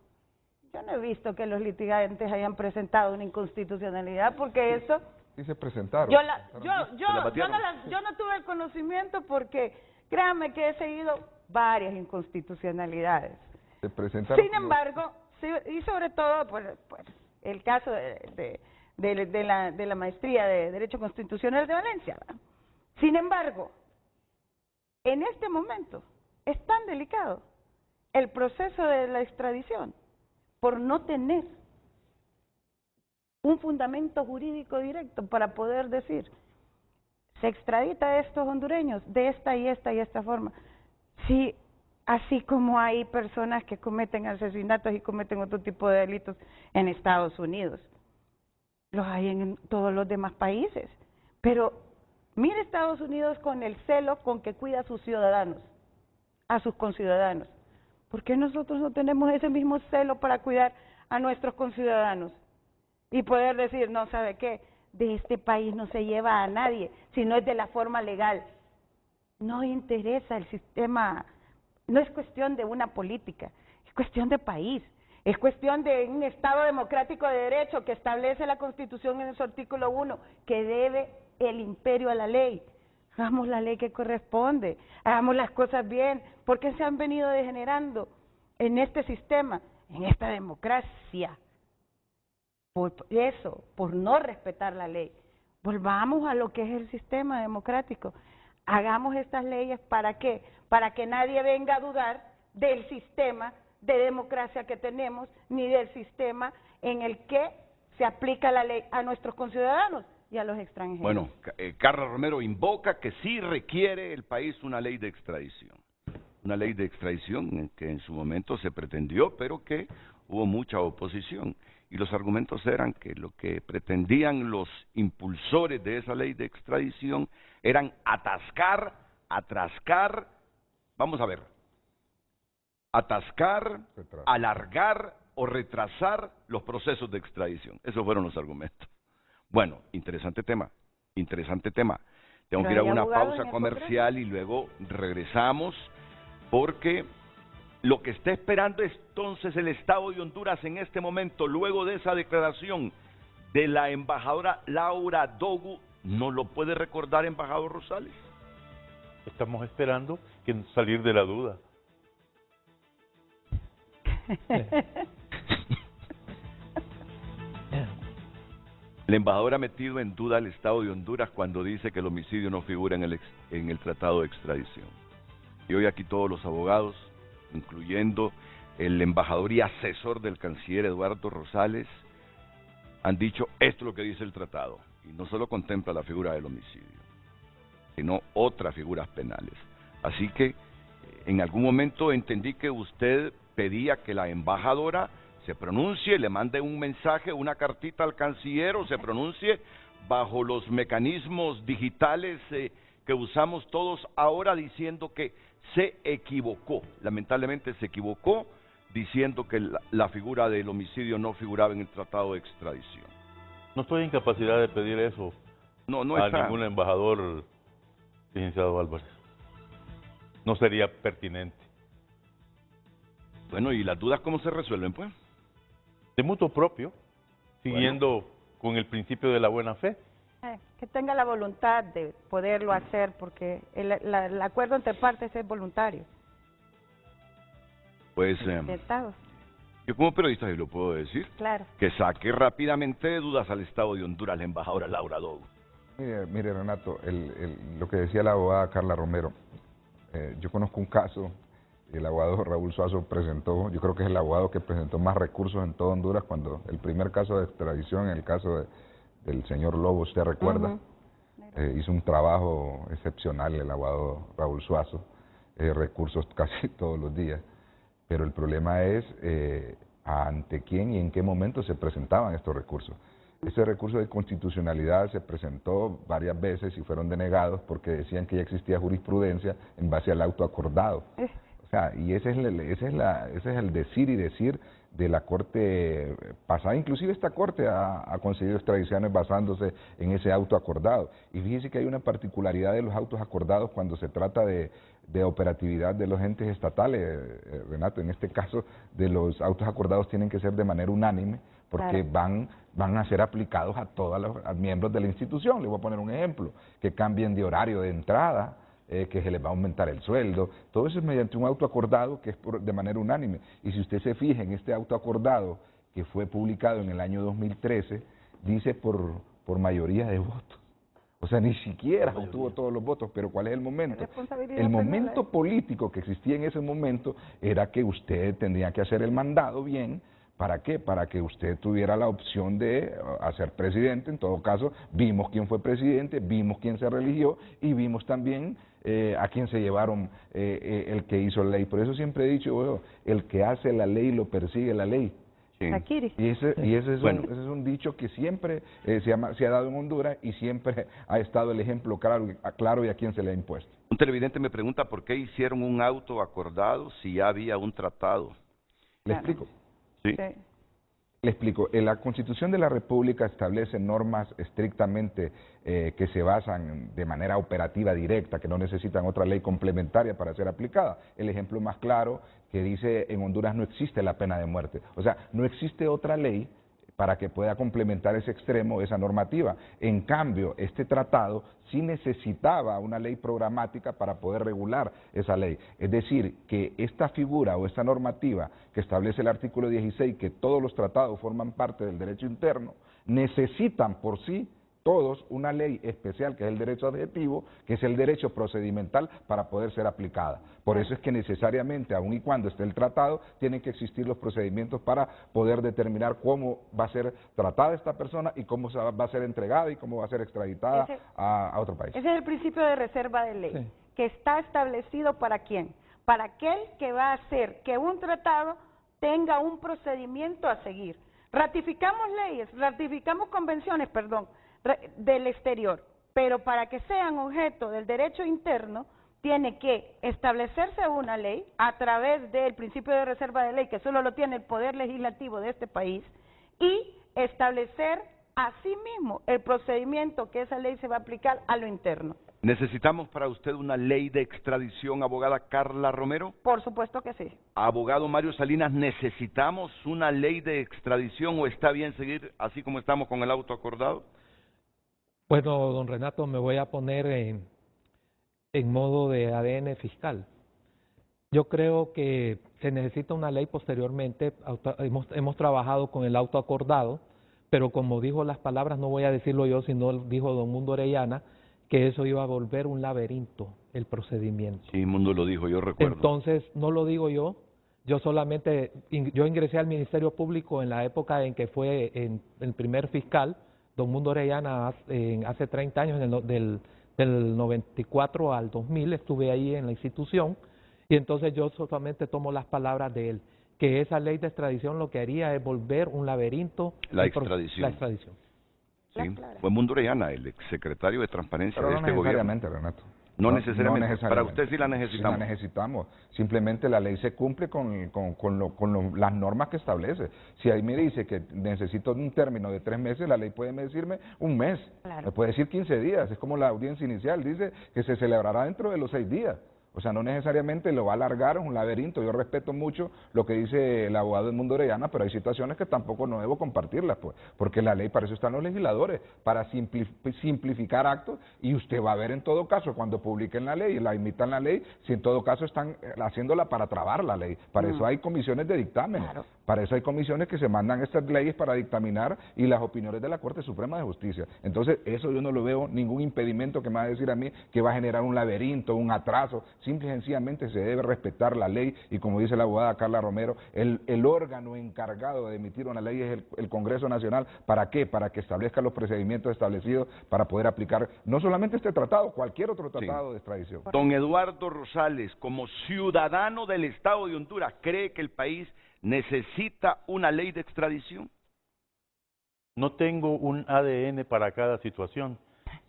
Yo no he visto que los litigantes hayan presentado una inconstitucionalidad, porque eso... Sí se presentaron. Yo no tuve el conocimiento porque, créanme que he seguido varias inconstitucionalidades. Se presentaron. Sin embargo, y sobre todo por el caso de la maestría de Derecho Constitucional de Valencia, ¿verdad? Sin embargo, en este momento es tan delicado el proceso de la extradición por no tener un fundamento jurídico directo para poder decir, se extradita a estos hondureños de esta y esta forma. Sí, así como hay personas que cometen asesinatos y cometen otro tipo de delitos en Estados Unidos, los hay en todos los demás países. Pero mire Estados Unidos con el celo con que cuida a sus ciudadanos, a sus conciudadanos. ¿Por qué nosotros no tenemos ese mismo celo para cuidar a nuestros conciudadanos? Y poder decir, no, ¿sabe qué? De este país no se lleva a nadie, si no es de la forma legal. No interesa el sistema, no es cuestión de una política, es cuestión de país, es cuestión de un Estado democrático de derecho que establece la Constitución en su artículo 1, que debe el imperio a la ley. hagamos la ley que corresponde, hagamos las cosas bien, porque se han venido degenerando en este sistema, en esta democracia, por eso, por no respetar la ley. Volvamos a lo que es el sistema democrático, hagamos estas leyes, ¿para qué? Para que nadie venga a dudar del sistema de democracia que tenemos, ni del sistema en el que se aplica la ley a nuestros conciudadanos y a los extranjeros. Bueno, Carla Romero invoca que sí requiere el país una ley de extradición. Una ley de extradición que en su momento se pretendió, pero que hubo mucha oposición. Y los argumentos eran que lo que pretendían los impulsores de esa ley de extradición eran atascar, vamos a ver, atascar, alargar o retrasar los procesos de extradición. Esos fueron los argumentos. Bueno, interesante tema, interesante tema. Tengo que ir a una pausa comercial y luego regresamos porque lo que está esperando entonces el Estado de Honduras en este momento, luego de esa declaración de la embajadora Laura Dogu, ¿no lo puede recordar, embajador Rosales? Estamos esperando que salir de la duda. El embajador ha metido en duda al Estado de Honduras cuando dice que el homicidio no figura en el tratado de extradición. Y hoy aquí todos los abogados, incluyendo el embajador y asesor del canciller Eduardo Rosales, han dicho esto es lo que dice el tratado. Y no solo contempla la figura del homicidio, sino otras figuras penales. Así que en algún momento entendí que usted pedía que la embajadora se pronuncie, le mande un mensaje, una cartita al canciller o se pronuncie bajo los mecanismos digitales que usamos todos ahora, diciendo que se equivocó, lamentablemente se equivocó, diciendo que la figura del homicidio no figuraba en el tratado de extradición. No estoy en capacidad de pedir eso a ningún embajador, licenciado Álvarez. No sería pertinente. Bueno, ¿y las dudas cómo se resuelven, pues? De mutuo propio, siguiendo con el principio de la buena fe. Que tenga la voluntad de poderlo hacer, porque el acuerdo entre partes es voluntario. Pues, yo como periodista sí lo puedo decir. Claro. Que saque rápidamente de dudas al Estado de Honduras la embajadora Laura Dogu. Mire Renato, lo que decía la abogada Carla Romero, yo conozco un caso, el abogado Raúl Suazo presentó, yo creo que es el abogado que presentó más recursos en todo Honduras cuando el primer caso de extradición, en el caso del señor Lobo, usted recuerda, hizo un trabajo excepcional el abogado Raúl Suazo, recursos casi todos los días, pero el problema es ante quién y en qué momento se presentaban estos recursos. Ese recurso de constitucionalidad se presentó varias veces y fueron denegados porque decían que ya existía jurisprudencia en base al auto acordado. O sea, y ese es el decir y decir de la Corte pasada. Inclusive esta Corte ha concedido extradiciones basándose en ese auto acordado. Y fíjese que hay una particularidad de los autos acordados cuando se trata de operatividad de los entes estatales, Renato. En este caso, de los autos acordados tienen que ser de manera unánime porque van a ser aplicados a todos los miembros de la institución. Le voy a poner un ejemplo, que cambien de horario de entrada, que se les va a aumentar el sueldo, todo eso es mediante un auto acordado que es de manera unánime. Y si usted se fija en este auto acordado que fue publicado en el año 2013, dice por mayoría de votos. O sea, ni siquiera obtuvo todos los votos, pero ¿cuál es el momento? El momento político que existía en ese momento era que usted tendría que hacer el mandado bien. ¿Para qué? Para que usted tuviera la opción de ser presidente. En todo caso, vimos quién fue presidente, vimos quién se religió y vimos también a quién se llevaron el que hizo la ley. Por eso siempre he dicho, bueno, el que hace la ley lo persigue la ley. Sí. Y ese es un dicho que siempre se ha dado en Honduras y siempre ha estado el ejemplo claro y a quién se le ha impuesto. Un televidente me pregunta por qué hicieron un auto acordado si ya había un tratado. ¿Le explico? Sí. Le explico. La Constitución de la República establece normas estrictamente que se basan de manera operativa directa, que no necesitan otra ley complementaria para ser aplicada. El ejemplo más claro que dice en Honduras no existe la pena de muerte. O sea, no existe otra ley para que pueda complementar ese extremo, esa normativa. En cambio, este tratado sí necesitaba una ley programática para poder regular esa ley. Es decir, que esta figura o esta normativa que establece el artículo 16, que todos los tratados forman parte del derecho interno, necesitan por sí todos una ley especial que es el derecho adjetivo, que es el derecho procedimental para poder ser aplicada. Por eso es que necesariamente, aun y cuando esté el tratado, tienen que existir los procedimientos para poder determinar cómo va a ser tratada esta persona y cómo va a ser entregada y cómo va a ser extraditada a otro país. Ese es el principio de reserva de ley, Sí. que está establecido ¿para quién? Para aquel que va a hacer que un tratado tenga un procedimiento a seguir. Ratificamos leyes, ratificamos convenciones, del exterior, pero para que sean objeto del derecho interno, tiene que establecerse una ley a través del principio de reserva de ley, que solo lo tiene el Poder Legislativo de este país, y establecer asimismo el procedimiento que esa ley se va a aplicar a lo interno. ¿Necesitamos para usted una ley de extradición, abogada Carla Romero? Por supuesto que sí. Abogado Mario Salinas, ¿necesitamos una ley de extradición o está bien seguir así como estamos con el auto acordado? Bueno, don Renato, me voy a poner en modo de ADN fiscal. Yo creo que se necesita una ley posteriormente. Hemos trabajado con el auto acordado, pero como dijo las palabras, no voy a decirlo yo, sino dijo don Mundo Orellana, que eso iba a volver un laberinto, el procedimiento. Sí, Mundo lo dijo, yo recuerdo. Entonces, no lo digo yo, yo ingresé al Ministerio Público en la época en que fue el primer fiscal, don Mundo Orellana, hace 30 años, del 94 al 2000, estuve ahí en la institución, y entonces yo solamente tomo las palabras de él, que esa ley de extradición lo que haría es volver un laberinto. La extradición. Sí, fue Mundo Orellana, el exsecretario de Transparencia de este gobierno. Renato. No necesariamente. Para usted sí la necesitamos. Sí la necesitamos. Simplemente la ley se cumple con las normas que establece. Si ahí me dice que necesito un término de 3 meses, la ley puede decirme un mes. Claro. Me puede decir 15 días. Es como la audiencia inicial, dice que se celebrará dentro de los 6 días. O sea, no necesariamente lo va a alargar, es un laberinto. Yo respeto mucho lo que dice el abogado del Mundo Orellana, pero hay situaciones que tampoco no debo compartirlas, pues, porque la ley, para eso están los legisladores, para simplificar actos, y usted va a ver en todo caso, cuando publiquen la ley y la imitan la ley, si en todo caso están haciéndola para trabar la ley. Para eso hay comisiones de dictamen, para eso hay comisiones que se mandan estas leyes para dictaminar y las opiniones de la Corte Suprema de Justicia. Entonces, eso yo no lo veo ningún impedimento que me va a decir a mí que va a generar un laberinto, un atraso. Simple y sencillamente se debe respetar la ley y, como dice la abogada Carla Romero, el órgano encargado de emitir una ley es el Congreso Nacional. ¿Para qué? Para que establezca los procedimientos establecidos para poder aplicar no solamente este tratado, cualquier otro tratado de extradición. Don Eduardo Rosales, como ciudadano del Estado de Honduras, ¿cree que el país necesita una ley de extradición? No tengo un ADN para cada situación.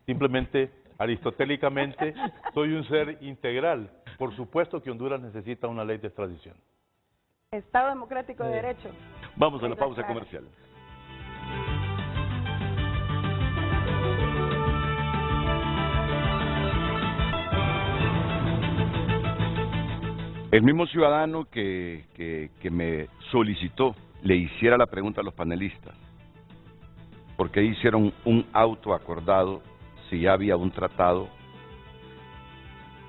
Simplemente, aristotélicamente, soy un ser integral. Por supuesto que Honduras necesita una ley de extradición. Estado democrático de derecho. Vamos a la pausa comercial. El mismo ciudadano que me solicitó le hiciera la pregunta a los panelistas, ¿por qué hicieron un auto acordado si ya había un tratado?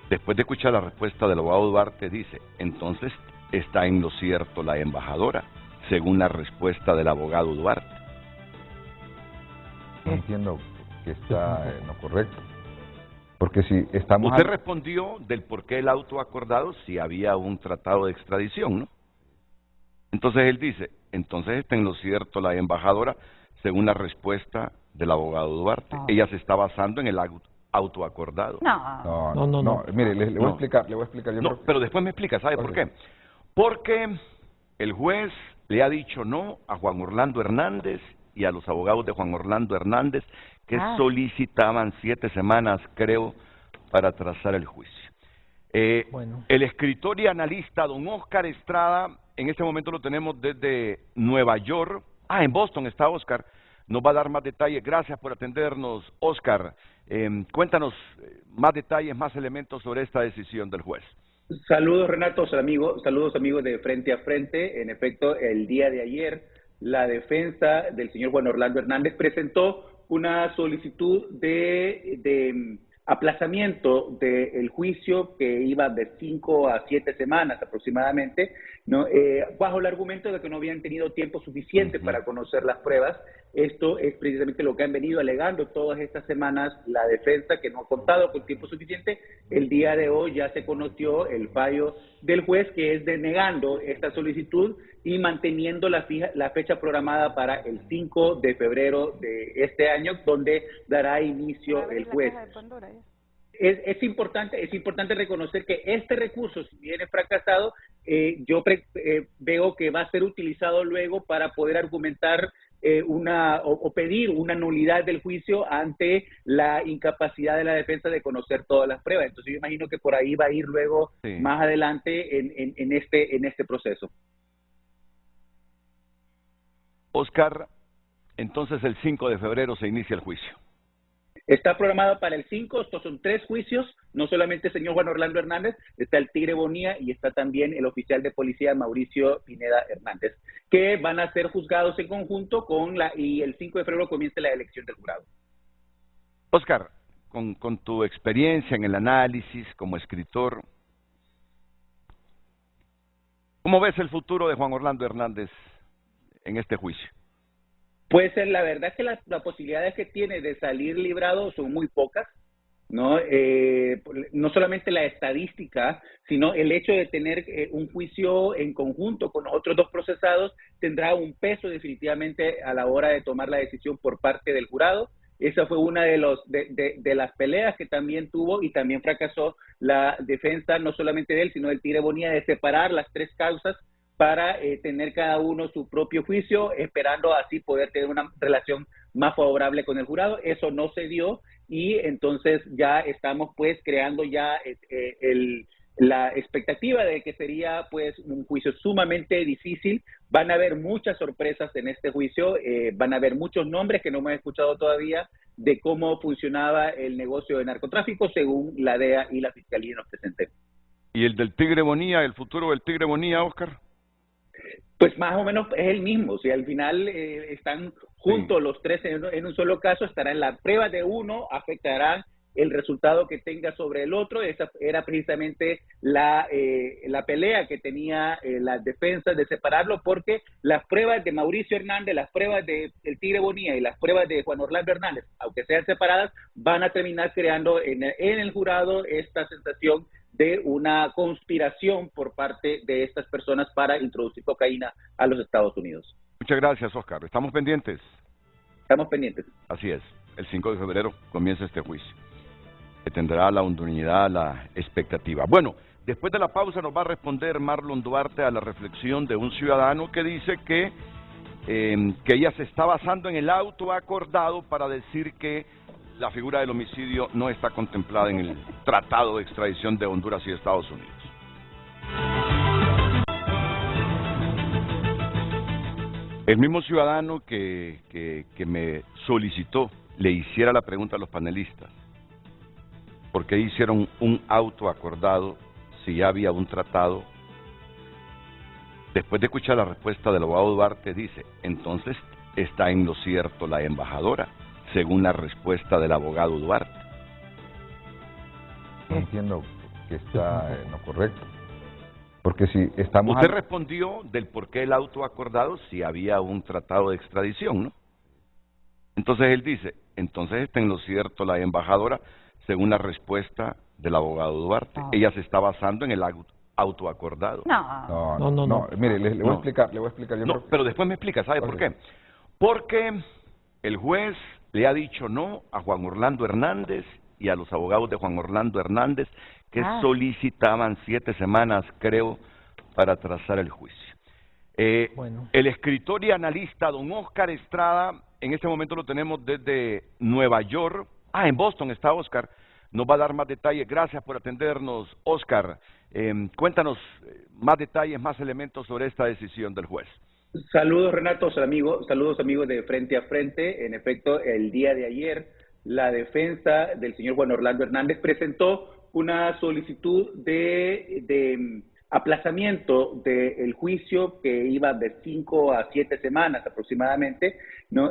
Después de escuchar la respuesta del abogado Duarte, dice, entonces está en lo cierto la embajadora, según la respuesta del abogado Duarte. No entiendo que está en lo correcto. Porque si estamos... Usted respondió del por qué el auto acordado si había un tratado de extradición, ¿no? Entonces él dice, entonces está en lo cierto la embajadora, según la respuesta del abogado Duarte. Ella se está basando en el auto acordado. No. Mire, le voy a explicar. No, pero después me explica, ¿sabe por qué? Porque el juez le ha dicho no a Juan Orlando Hernández y a los abogados de Juan Orlando Hernández que solicitaban 7 semanas, creo, para trazar el juicio. El escritor y analista don Óscar Estrada, en este momento lo tenemos desde Nueva York. En Boston está Óscar. Nos va a dar más detalles. Gracias por atendernos, Óscar. Cuéntanos más detalles, más elementos sobre esta decisión del juez. Saludos, Renato, saludos amigos de Frente a Frente. En efecto, el día de ayer la defensa del señor Juan Orlando Hernández presentó una solicitud de aplazamiento del juicio que iba de 5 a 7 semanas aproximadamente, ¿no? Bajo el argumento de que no habían tenido tiempo suficiente para conocer las pruebas. Esto es precisamente lo que han venido alegando todas estas semanas la defensa, que no ha contado con tiempo suficiente. El día de hoy ya se conoció el fallo del juez, que es denegando esta solicitud y manteniendo la fecha programada para el 5 de febrero de este año, donde dará inicio el juez. Es importante reconocer que este recurso, si viene fracasado, yo veo que va a ser utilizado luego para poder argumentar o pedir una nulidad del juicio ante la incapacidad de la defensa de conocer todas las pruebas. Entonces yo imagino que por ahí va a ir luego más adelante en este proceso. Oscar, entonces el 5 de febrero se inicia el juicio. Está programado para el 5, estos son 3 juicios, no solamente el señor Juan Orlando Hernández, está el Tigre Bonilla y está también el oficial de policía Mauricio Pineda Hernández, que van a ser juzgados en conjunto y el 5 de febrero comienza la elección del jurado. Oscar, con tu experiencia en el análisis como escritor, ¿cómo ves el futuro de Juan Orlando Hernández en este juicio? Pues la verdad es que las posibilidades que tiene de salir librado son muy pocas, ¿no? No solamente la estadística, sino el hecho de tener un juicio en conjunto con los otros 2 procesados tendrá un peso definitivamente a la hora de tomar la decisión por parte del jurado. Esa fue una de las peleas que también tuvo y también fracasó la defensa, no solamente de él, sino del Tigre Bonilla, de separar las 3 causas para tener cada uno su propio juicio, esperando así poder tener una relación más favorable con el jurado. Eso no se dio y entonces ya estamos pues creando ya la expectativa de que sería pues un juicio sumamente difícil. Van a haber muchas sorpresas en este juicio, van a haber muchos nombres que no hemos escuchado todavía de cómo funcionaba el negocio de narcotráfico según la DEA y la Fiscalía nos presenten. ¿Y el del Tigre Bonilla, el futuro del Tigre Bonilla, Oscar? Pues más o menos es el mismo, si al final están juntos los 3 en un solo caso, estarán la prueba de uno, afectarán el resultado que tenga sobre el otro. Esa era precisamente la pelea que tenía la defensa de separarlo, porque las pruebas de Mauricio Hernández, las pruebas del Tigre Bonilla y las pruebas de Juan Orlando Hernández, aunque sean separadas, van a terminar creando en el jurado esta sensación de una conspiración por parte de estas personas para introducir cocaína a los Estados Unidos. Muchas gracias, Oscar. ¿Estamos pendientes? Estamos pendientes. Así es. El 5 de febrero comienza este juicio, que tendrá la unanimidad, la expectativa. Bueno, después de la pausa nos va a responder Marlon Duarte a la reflexión de un ciudadano que dice que ella se está basando en el auto acordado para decir que la figura del homicidio no está contemplada en el Tratado de Extradición de Honduras y Estados Unidos. El mismo ciudadano que me solicitó le hiciera la pregunta a los panelistas: ¿por qué hicieron un auto acordado si ya había un tratado? Después de escuchar la respuesta del abogado Duarte, dice: entonces está en lo cierto la embajadora, según la respuesta del abogado Duarte. No entiendo que está en lo correcto. Porque si estamos... Usted respondió del por qué el auto acordado si había un tratado de extradición, ¿no? Entonces él dice: entonces está en lo cierto la embajadora, según la respuesta del abogado Duarte. Ella se está basando en el auto acordado. No. Mire, le voy a explicar. No, pero después me explica, ¿sabe por qué? Porque el juez le ha dicho no a Juan Orlando Hernández y a los abogados de Juan Orlando Hernández, que solicitaban 7 semanas, creo, para trazar el juicio. El escritor y analista don Oscar Estrada, en este momento lo tenemos desde Nueva York. En Boston está Oscar, nos va a dar más detalles. Gracias por atendernos, Oscar. Cuéntanos más detalles, más elementos sobre esta decisión del juez. Saludos, Renato, saludos amigos de Frente a Frente. En efecto, el día de ayer, la defensa del señor Juan Orlando Hernández presentó una solicitud de aplazamiento del juicio que iba de 5 a 7 semanas aproximadamente, ¿no?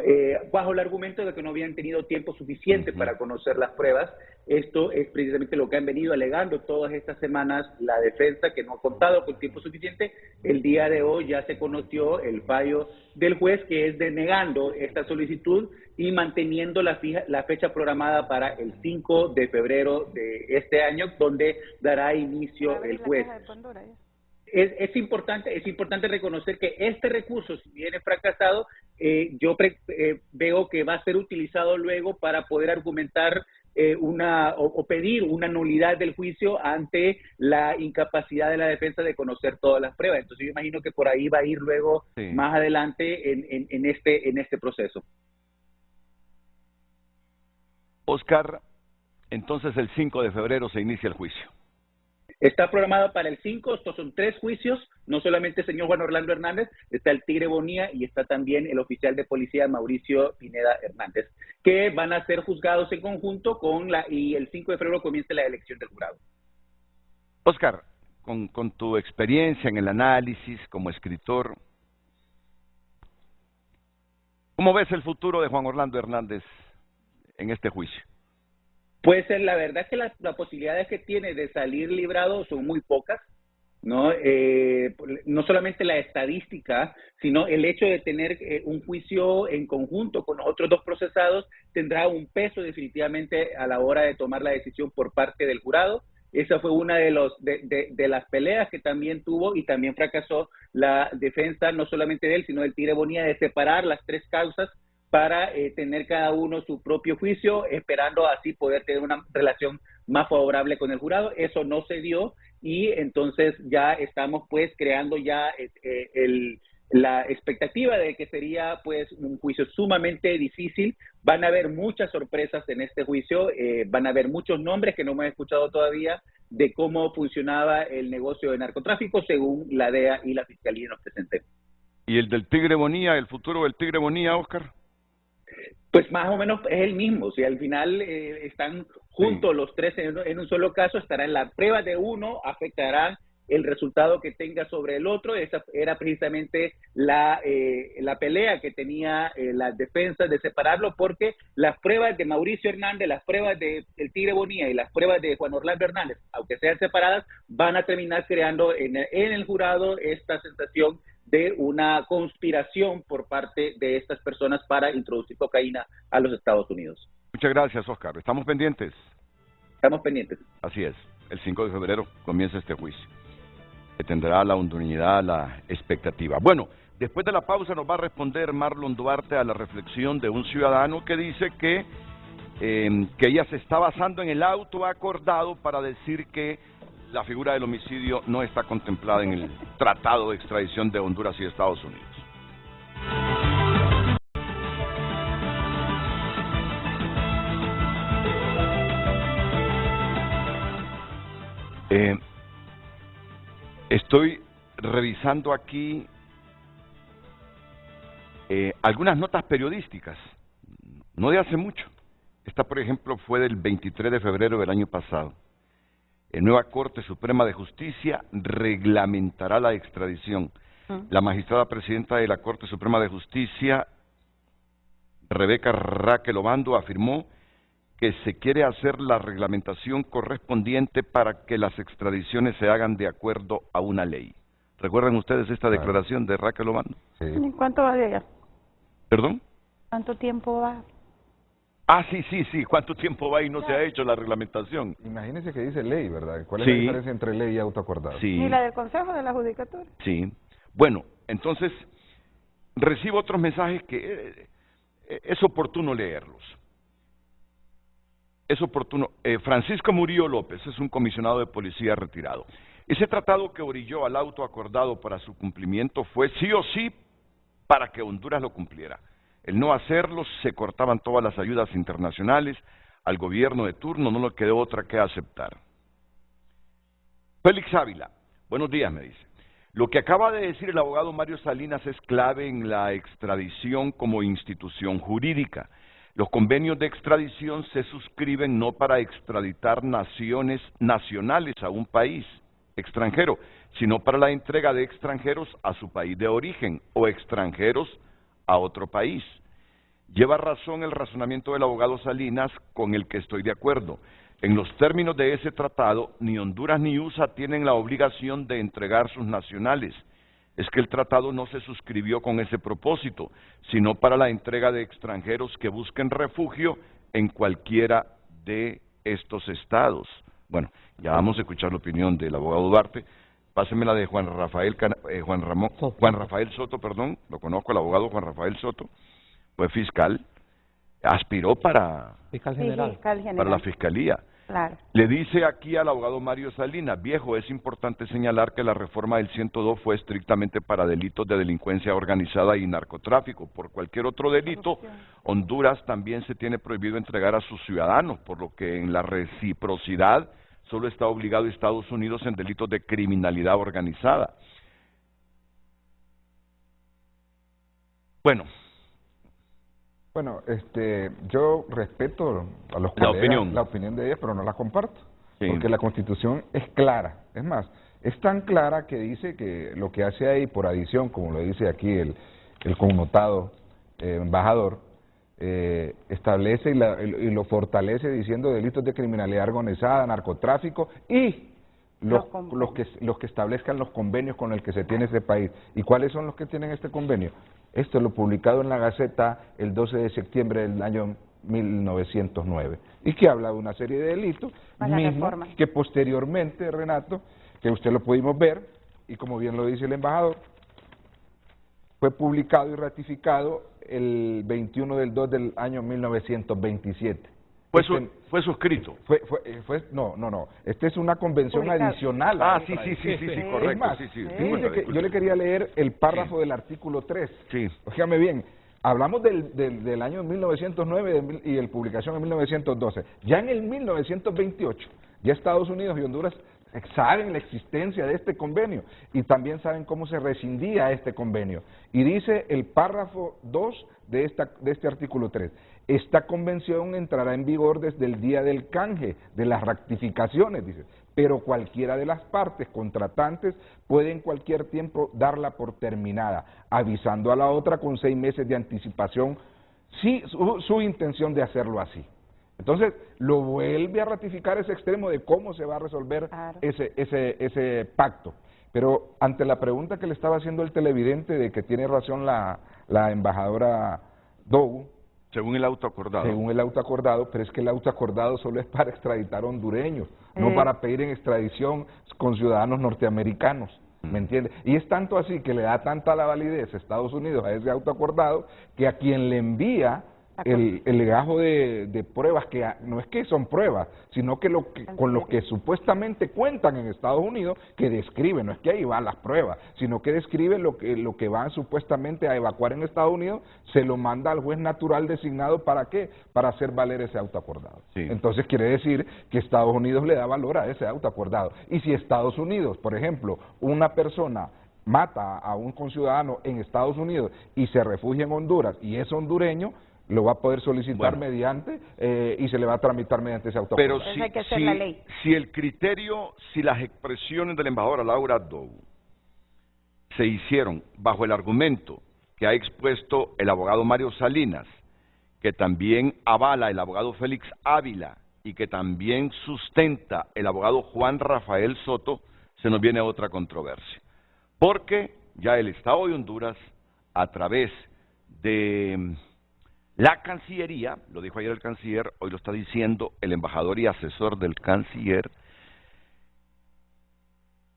Bajo el argumento de que no habían tenido tiempo suficiente para conocer las pruebas. Esto es precisamente lo que han venido alegando todas estas semanas la defensa, que no ha contado con tiempo suficiente. El día de hoy ya se conoció el fallo del juez, que es denegando esta solicitud y manteniendo la fecha programada para el 5 de febrero de este año, donde dará inicio el juez. Es importante reconocer que este recurso, si viene fracasado, yo veo que va a ser utilizado luego para poder argumentar o pedir una nulidad del juicio ante la incapacidad de la defensa de conocer todas las pruebas. Entonces yo imagino que por ahí va a ir luego más adelante en este proceso. Oscar, entonces el 5 de febrero se inicia el juicio. Está programado para el 5, estos son 3 juicios, no solamente el señor Juan Orlando Hernández, está el Tigre Bonilla y está también el oficial de policía Mauricio Pineda Hernández, que van a ser juzgados en conjunto y el 5 de febrero comienza la elección del jurado. Oscar, con tu experiencia en el análisis como escritor, ¿cómo ves el futuro de Juan Orlando Hernández en este juicio? Pues la verdad es que las posibilidades que tiene de salir librado son muy pocas, ¿no? No solamente la estadística, sino el hecho de tener un juicio en conjunto con los otros 2 procesados tendrá un peso definitivamente a la hora de tomar la decisión por parte del jurado. Esa fue una de las peleas que también tuvo y también fracasó la defensa, no solamente de él, sino del Tigre Bonilla, de separar las 3 causas para tener cada uno su propio juicio, esperando así poder tener una relación más favorable con el jurado. Eso no se dio y entonces ya estamos pues creando ya la expectativa de que sería pues un juicio sumamente difícil. Van a haber muchas sorpresas en este juicio, van a haber muchos nombres que no hemos escuchado todavía de cómo funcionaba el negocio de narcotráfico según la DEA y la Fiscalía nos presenten. ¿Y el del Tigre Bonilla, el futuro del Tigre Bonilla, Oscar? Pues más o menos es el mismo, si al final están juntos los 3 en un solo caso, estarán las pruebas de uno, afectarán el resultado que tenga sobre el otro. Esa era precisamente la pelea que tenía la defensa de separarlo, porque las pruebas de Mauricio Hernández, las pruebas del Tigre Bonilla y las pruebas de Juan Orlando Hernández, aunque sean separadas, van a terminar creando en el jurado esta sensación de una conspiración por parte de estas personas para introducir cocaína a los Estados Unidos. Muchas gracias, Oscar. ¿Estamos pendientes? Estamos pendientes. Así es. El 5 de febrero comienza este juicio, que tendrá la unanimidad, la expectativa. Bueno, después de la pausa nos va a responder Marlon Duarte a la reflexión de un ciudadano que dice que ella se está basando en el auto acordado para decir que la figura del homicidio no está contemplada en el Tratado de Extradición de Honduras y Estados Unidos. Estoy revisando aquí algunas notas periodísticas, no de hace mucho. Esta, por ejemplo, fue del 23 de febrero del año pasado. La nueva Corte Suprema de Justicia reglamentará la extradición. La magistrada presidenta de la Corte Suprema de Justicia, Rebeca Raquel Obando, afirmó que se quiere hacer la reglamentación correspondiente para que las extradiciones se hagan de acuerdo a una ley. ¿Recuerdan ustedes esta declaración de Raquel Obando? Sí. ¿Cuánto va de allá? ¿Perdón? ¿Cuánto tiempo va? Ah, sí. ¿Cuánto tiempo va y no se ha hecho la reglamentación? Imagínese que dice ley, ¿verdad? ¿Cuál es Sí. la diferencia entre ley y autoacordado? Sí. ¿Y la del Consejo de la Judicatura? Sí. Bueno, entonces, recibo otros mensajes que es oportuno leerlos. Es oportuno. Francisco Murillo López es un comisionado de policía retirado. Ese tratado que orilló al auto acordado para su cumplimiento fue sí o sí para que Honduras lo cumpliera. El no hacerlo, se cortaban todas las ayudas internacionales, al gobierno de turno no le quedó otra que aceptar. Félix Ávila, buenos días, me dice. Lo que acaba de decir el abogado Mario Salinas es clave en la extradición como institución jurídica. Los convenios de extradición se suscriben no para extraditar nacionales a un país, extranjero, sino para la entrega de extranjeros a su país de origen o extranjeros a otro país. Lleva razón el razonamiento del abogado Salinas, con el que estoy de acuerdo. En los términos de ese tratado, ni Honduras ni USA tienen la obligación de entregar sus nacionales. Es que el tratado no se suscribió con ese propósito, sino para la entrega de extranjeros que busquen refugio en cualquiera de estos estados. Bueno, ya vamos a escuchar la opinión del abogado Duarte. Pásenme la de Juan Rafael Soto, perdón, lo conozco, el abogado Juan Rafael Soto, fue fiscal, aspiró para fiscal general. Para la fiscalía. Claro. Le dice aquí al abogado Mario Salinas: viejo, es importante señalar que la reforma del 102 fue estrictamente para delitos de delincuencia organizada y narcotráfico. Por cualquier otro delito, Honduras también se tiene prohibido entregar a sus ciudadanos, por lo que en la reciprocidad solo está obligado Estados Unidos en delitos de criminalidad organizada. Bueno, yo respeto a los colegas, la opinión de ellos, pero no la comparto, porque la Constitución es clara. Es más, es tan clara que dice que lo que hace ahí por adición, como lo dice aquí el connotado embajador, establece y lo fortalece diciendo delitos de criminalidad organizada, narcotráfico y los que establezcan los convenios con el que se tiene ese país. ¿Y cuáles son los que tienen este convenio? Esto es lo publicado en la Gaceta el 12 de septiembre del año 1909 y que habla de una serie de delitos mismos que posteriormente, Renato, que usted lo pudimos ver y como bien lo dice el embajador, fue publicado y ratificado el 21 del 2 del año 1927. Fue suscrito. No. Esta es una convención adicional. Sí, correcto. Es más, fíjese que yo le quería leer el párrafo del artículo 3. Sí. Óigame bien, hablamos del año 1909 y la publicación en 1912. Ya en el 1928, ya Estados Unidos y Honduras saben la existencia de este convenio y también saben cómo se rescindía este convenio. Y dice el párrafo 2 de este artículo 3. Esta convención entrará en vigor desde el día del canje, de las ratificaciones, dice, pero cualquiera de las partes contratantes puede en cualquier tiempo darla por terminada, avisando a la otra con 6 meses de anticipación su intención de hacerlo así. Entonces, lo vuelve a ratificar ese extremo de cómo se va a resolver ese pacto. Pero ante la pregunta que le estaba haciendo el televidente de que tiene razón la embajadora Dogu, según el auto acordado. Según el auto acordado, pero es que el auto acordado solo es para extraditar hondureños, no para pedir en extradición con ciudadanos norteamericanos, ¿me entiende? Y es tanto así que le da tanta la validez a Estados Unidos a ese auto acordado que a quien le envía el legajo de pruebas, que no es que son pruebas, sino que, con los que supuestamente cuentan en Estados Unidos, que describe, no es que ahí van las pruebas, sino que describe lo que van supuestamente a evacuar en Estados Unidos, se lo manda al juez natural designado, ¿para qué? Para hacer valer ese auto acordado. Sí. Entonces quiere decir que Estados Unidos le da valor a ese auto acordado. Y si Estados Unidos, por ejemplo, una persona mata a un conciudadano en Estados Unidos y se refugia en Honduras y es hondureño, lo va a poder solicitar mediante y se le va a tramitar mediante ese autocontrol. Pero si el criterio, si las expresiones de la embajadora Laura Dogu se hicieron bajo el argumento que ha expuesto el abogado Mario Salinas, que también avala el abogado Félix Ávila y que también sustenta el abogado Juan Rafael Soto, se nos viene otra controversia. Porque ya el Estado de Honduras, a través de la Cancillería, lo dijo ayer el canciller, hoy lo está diciendo el embajador y asesor del canciller,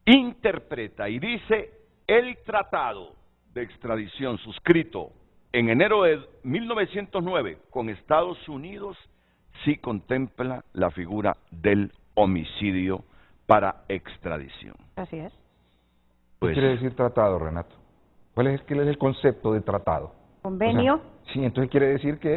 interpreta y dice: el tratado de extradición suscrito en enero de 1909 con Estados Unidos sí contempla la figura del homicidio para extradición. Así es. ¿Qué quiere decir tratado, Renato? ¿Cuál es el concepto de tratado? Convenio. O sea, sí, entonces quiere decir que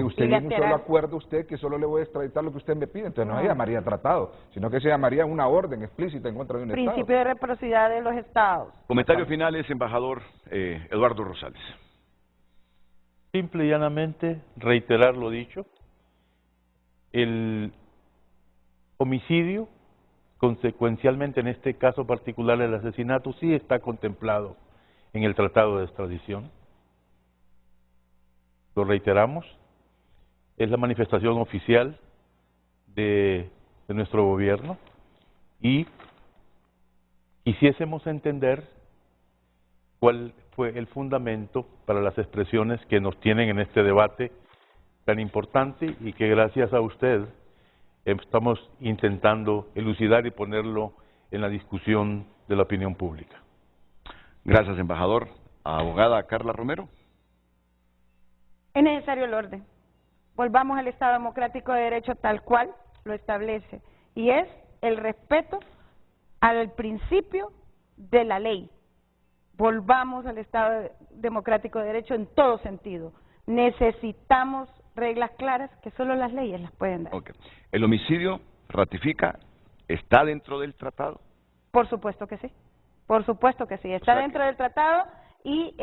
usted viene un solo acuerdo, que solo le voy a extraditar lo que usted me pide, entonces no se llamaría tratado, sino que se llamaría una orden explícita en contra de un Estado. Principio de reciprocidad de los Estados. Comentarios finales, embajador Eduardo Rosales. Simple y llanamente reiterar lo dicho, el homicidio consecuencialmente en este caso particular el asesinato sí está contemplado en el tratado de extradición. Lo reiteramos, es la manifestación oficial de nuestro gobierno y quisiésemos entender cuál fue el fundamento para las expresiones que nos tienen en este debate tan importante y que gracias a usted estamos intentando elucidar y ponerlo en la discusión de la opinión pública. Gracias, embajador. Abogada Carla Romero. Es necesario el orden. Volvamos al Estado democrático de derecho tal cual lo establece, y es el respeto al principio de la ley. Volvamos al Estado democrático de derecho en todo sentido. Necesitamos reglas claras que solo las leyes las pueden dar. Okay. ¿El homicidio ratifica? ¿Está dentro del tratado? Por supuesto que sí. Por supuesto que sí. Está dentro del tratado y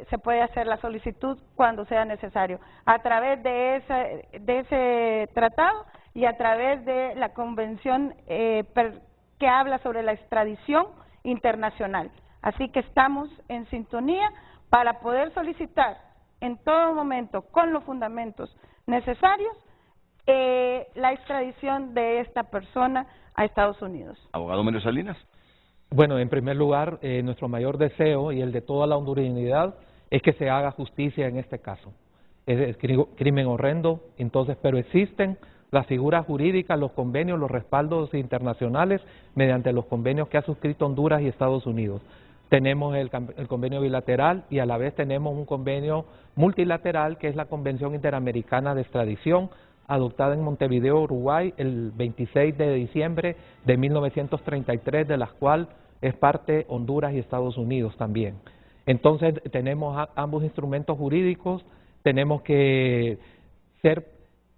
se puede hacer la solicitud cuando sea necesario. A través de ese tratado y a través de la convención que habla sobre la extradición internacional. Así que estamos en sintonía para poder solicitar en todo momento, con los fundamentos necesarios, la extradición de esta persona a Estados Unidos. Abogado Mario Salinas. Bueno, en primer lugar, nuestro mayor deseo y el de toda la hondureñidad es que se haga justicia en este caso. Es crimen horrendo, entonces, pero existen las figuras jurídicas, los convenios, los respaldos internacionales mediante los convenios que ha suscrito Honduras y Estados Unidos. Tenemos el convenio bilateral y a la vez tenemos un convenio multilateral que es la Convención Interamericana de Extradición, adoptada en Montevideo, Uruguay, el 26 de diciembre de 1933, de la cual es parte Honduras y Estados Unidos también. Entonces tenemos ambos instrumentos jurídicos, tenemos que ser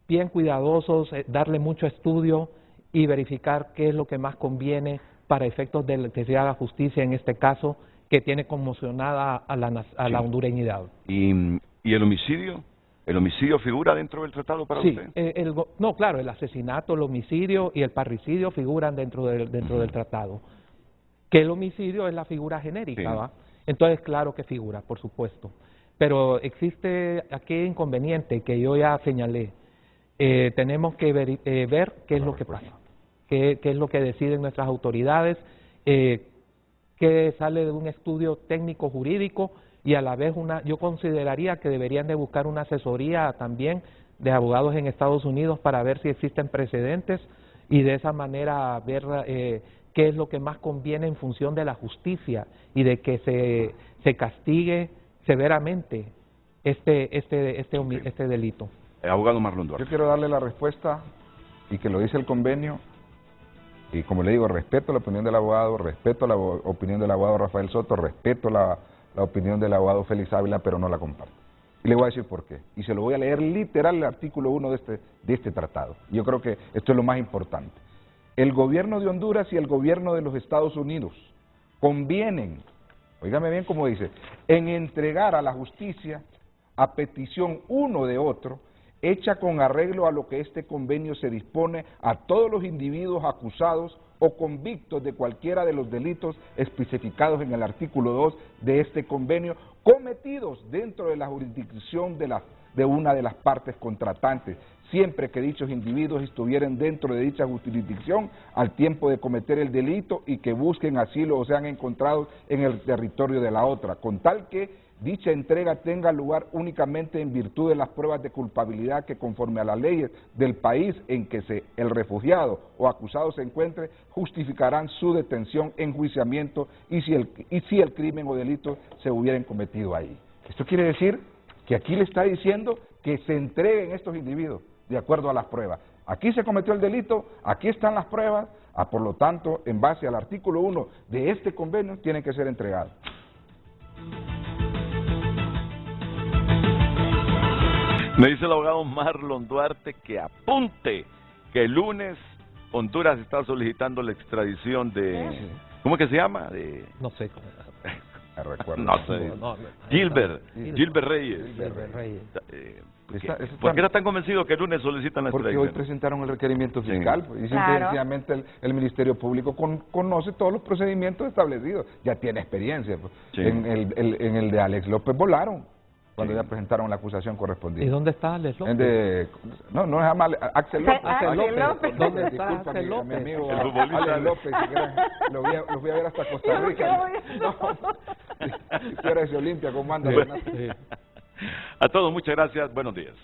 bien cuidadosos, darle mucho estudio y verificar qué es lo que más conviene para efectos de que se haga justicia en este caso que tiene conmocionada a la hondureñidad. ¿Y el homicidio? ¿El homicidio figura dentro del tratado para usted? No, claro, el asesinato, el homicidio y el parricidio figuran dentro del tratado. Que el homicidio es la figura genérica, ¿va? Entonces, claro que figura, por supuesto. Pero existe aquí inconveniente que yo ya señalé. Tenemos que ver qué es lo que pasa. Qué es lo que deciden nuestras autoridades, que sale de un estudio técnico jurídico y a la vez yo consideraría que deberían de buscar una asesoría también de abogados en Estados Unidos para ver si existen precedentes y de esa manera ver qué es lo que más conviene en función de la justicia y de que se castigue severamente este delito. Abogado Marlon Duarte. Yo quiero darle la respuesta y que lo dice el convenio. Y como le digo, respeto la opinión del abogado, respeto la opinión del abogado Rafael Soto, respeto la opinión del abogado Félix Ávila, pero no la comparto. Y le voy a decir por qué. Y se lo voy a leer literal el artículo 1 de este tratado. Yo creo que esto es lo más importante. El gobierno de Honduras y el gobierno de los Estados Unidos convienen, óigame bien como dice, en entregar a la justicia, a petición uno de otro, hecha con arreglo a lo que este convenio se dispone a todos los individuos acusados o convictos de cualquiera de los delitos especificados en el artículo 2 de este convenio, cometidos dentro de la jurisdicción de una de las partes contratantes, siempre que dichos individuos estuvieran dentro de dicha jurisdicción al tiempo de cometer el delito y que busquen asilo o sean encontrados en el territorio de la otra, con tal que dicha entrega tenga lugar únicamente en virtud de las pruebas de culpabilidad que conforme a las leyes del país en que el refugiado o acusado se encuentre, justificarán su detención, enjuiciamiento y si el crimen o delito se hubieran cometido ahí. Esto quiere decir que aquí le está diciendo que se entreguen estos individuos de acuerdo a las pruebas. Aquí se cometió el delito, aquí están las pruebas, por lo tanto, en base al artículo 1 de este convenio, tienen que ser entregados. Me dice el abogado Marlon Duarte que apunte que el lunes Honduras está solicitando la extradición de... ¿Cómo que se llama? No sé. recuerdo. No sé. Gilbert Reyes. Gilbert Reyes. ¿Por qué era tan convencido que el lunes solicitan la Porque hoy extradición? presentaron el requerimiento fiscal y Claro. sencillamente el Ministerio Público conoce todos los procedimientos establecidos, ya tiene experiencia. Pues. Sí. En el de Alex López volaron cuando ya presentaron la acusación correspondiente. ¿Y dónde está Alex López? No es Amal, Axel López. Axel López. ¿Dónde está Disculpa, Axel mi López? amigo El futbolista. Alex López, si quieren, lo fui a ver hasta Costa Rica. Si eres de Olimpia, ¿cómo anda? Sí. A todos, muchas gracias. Buenos días.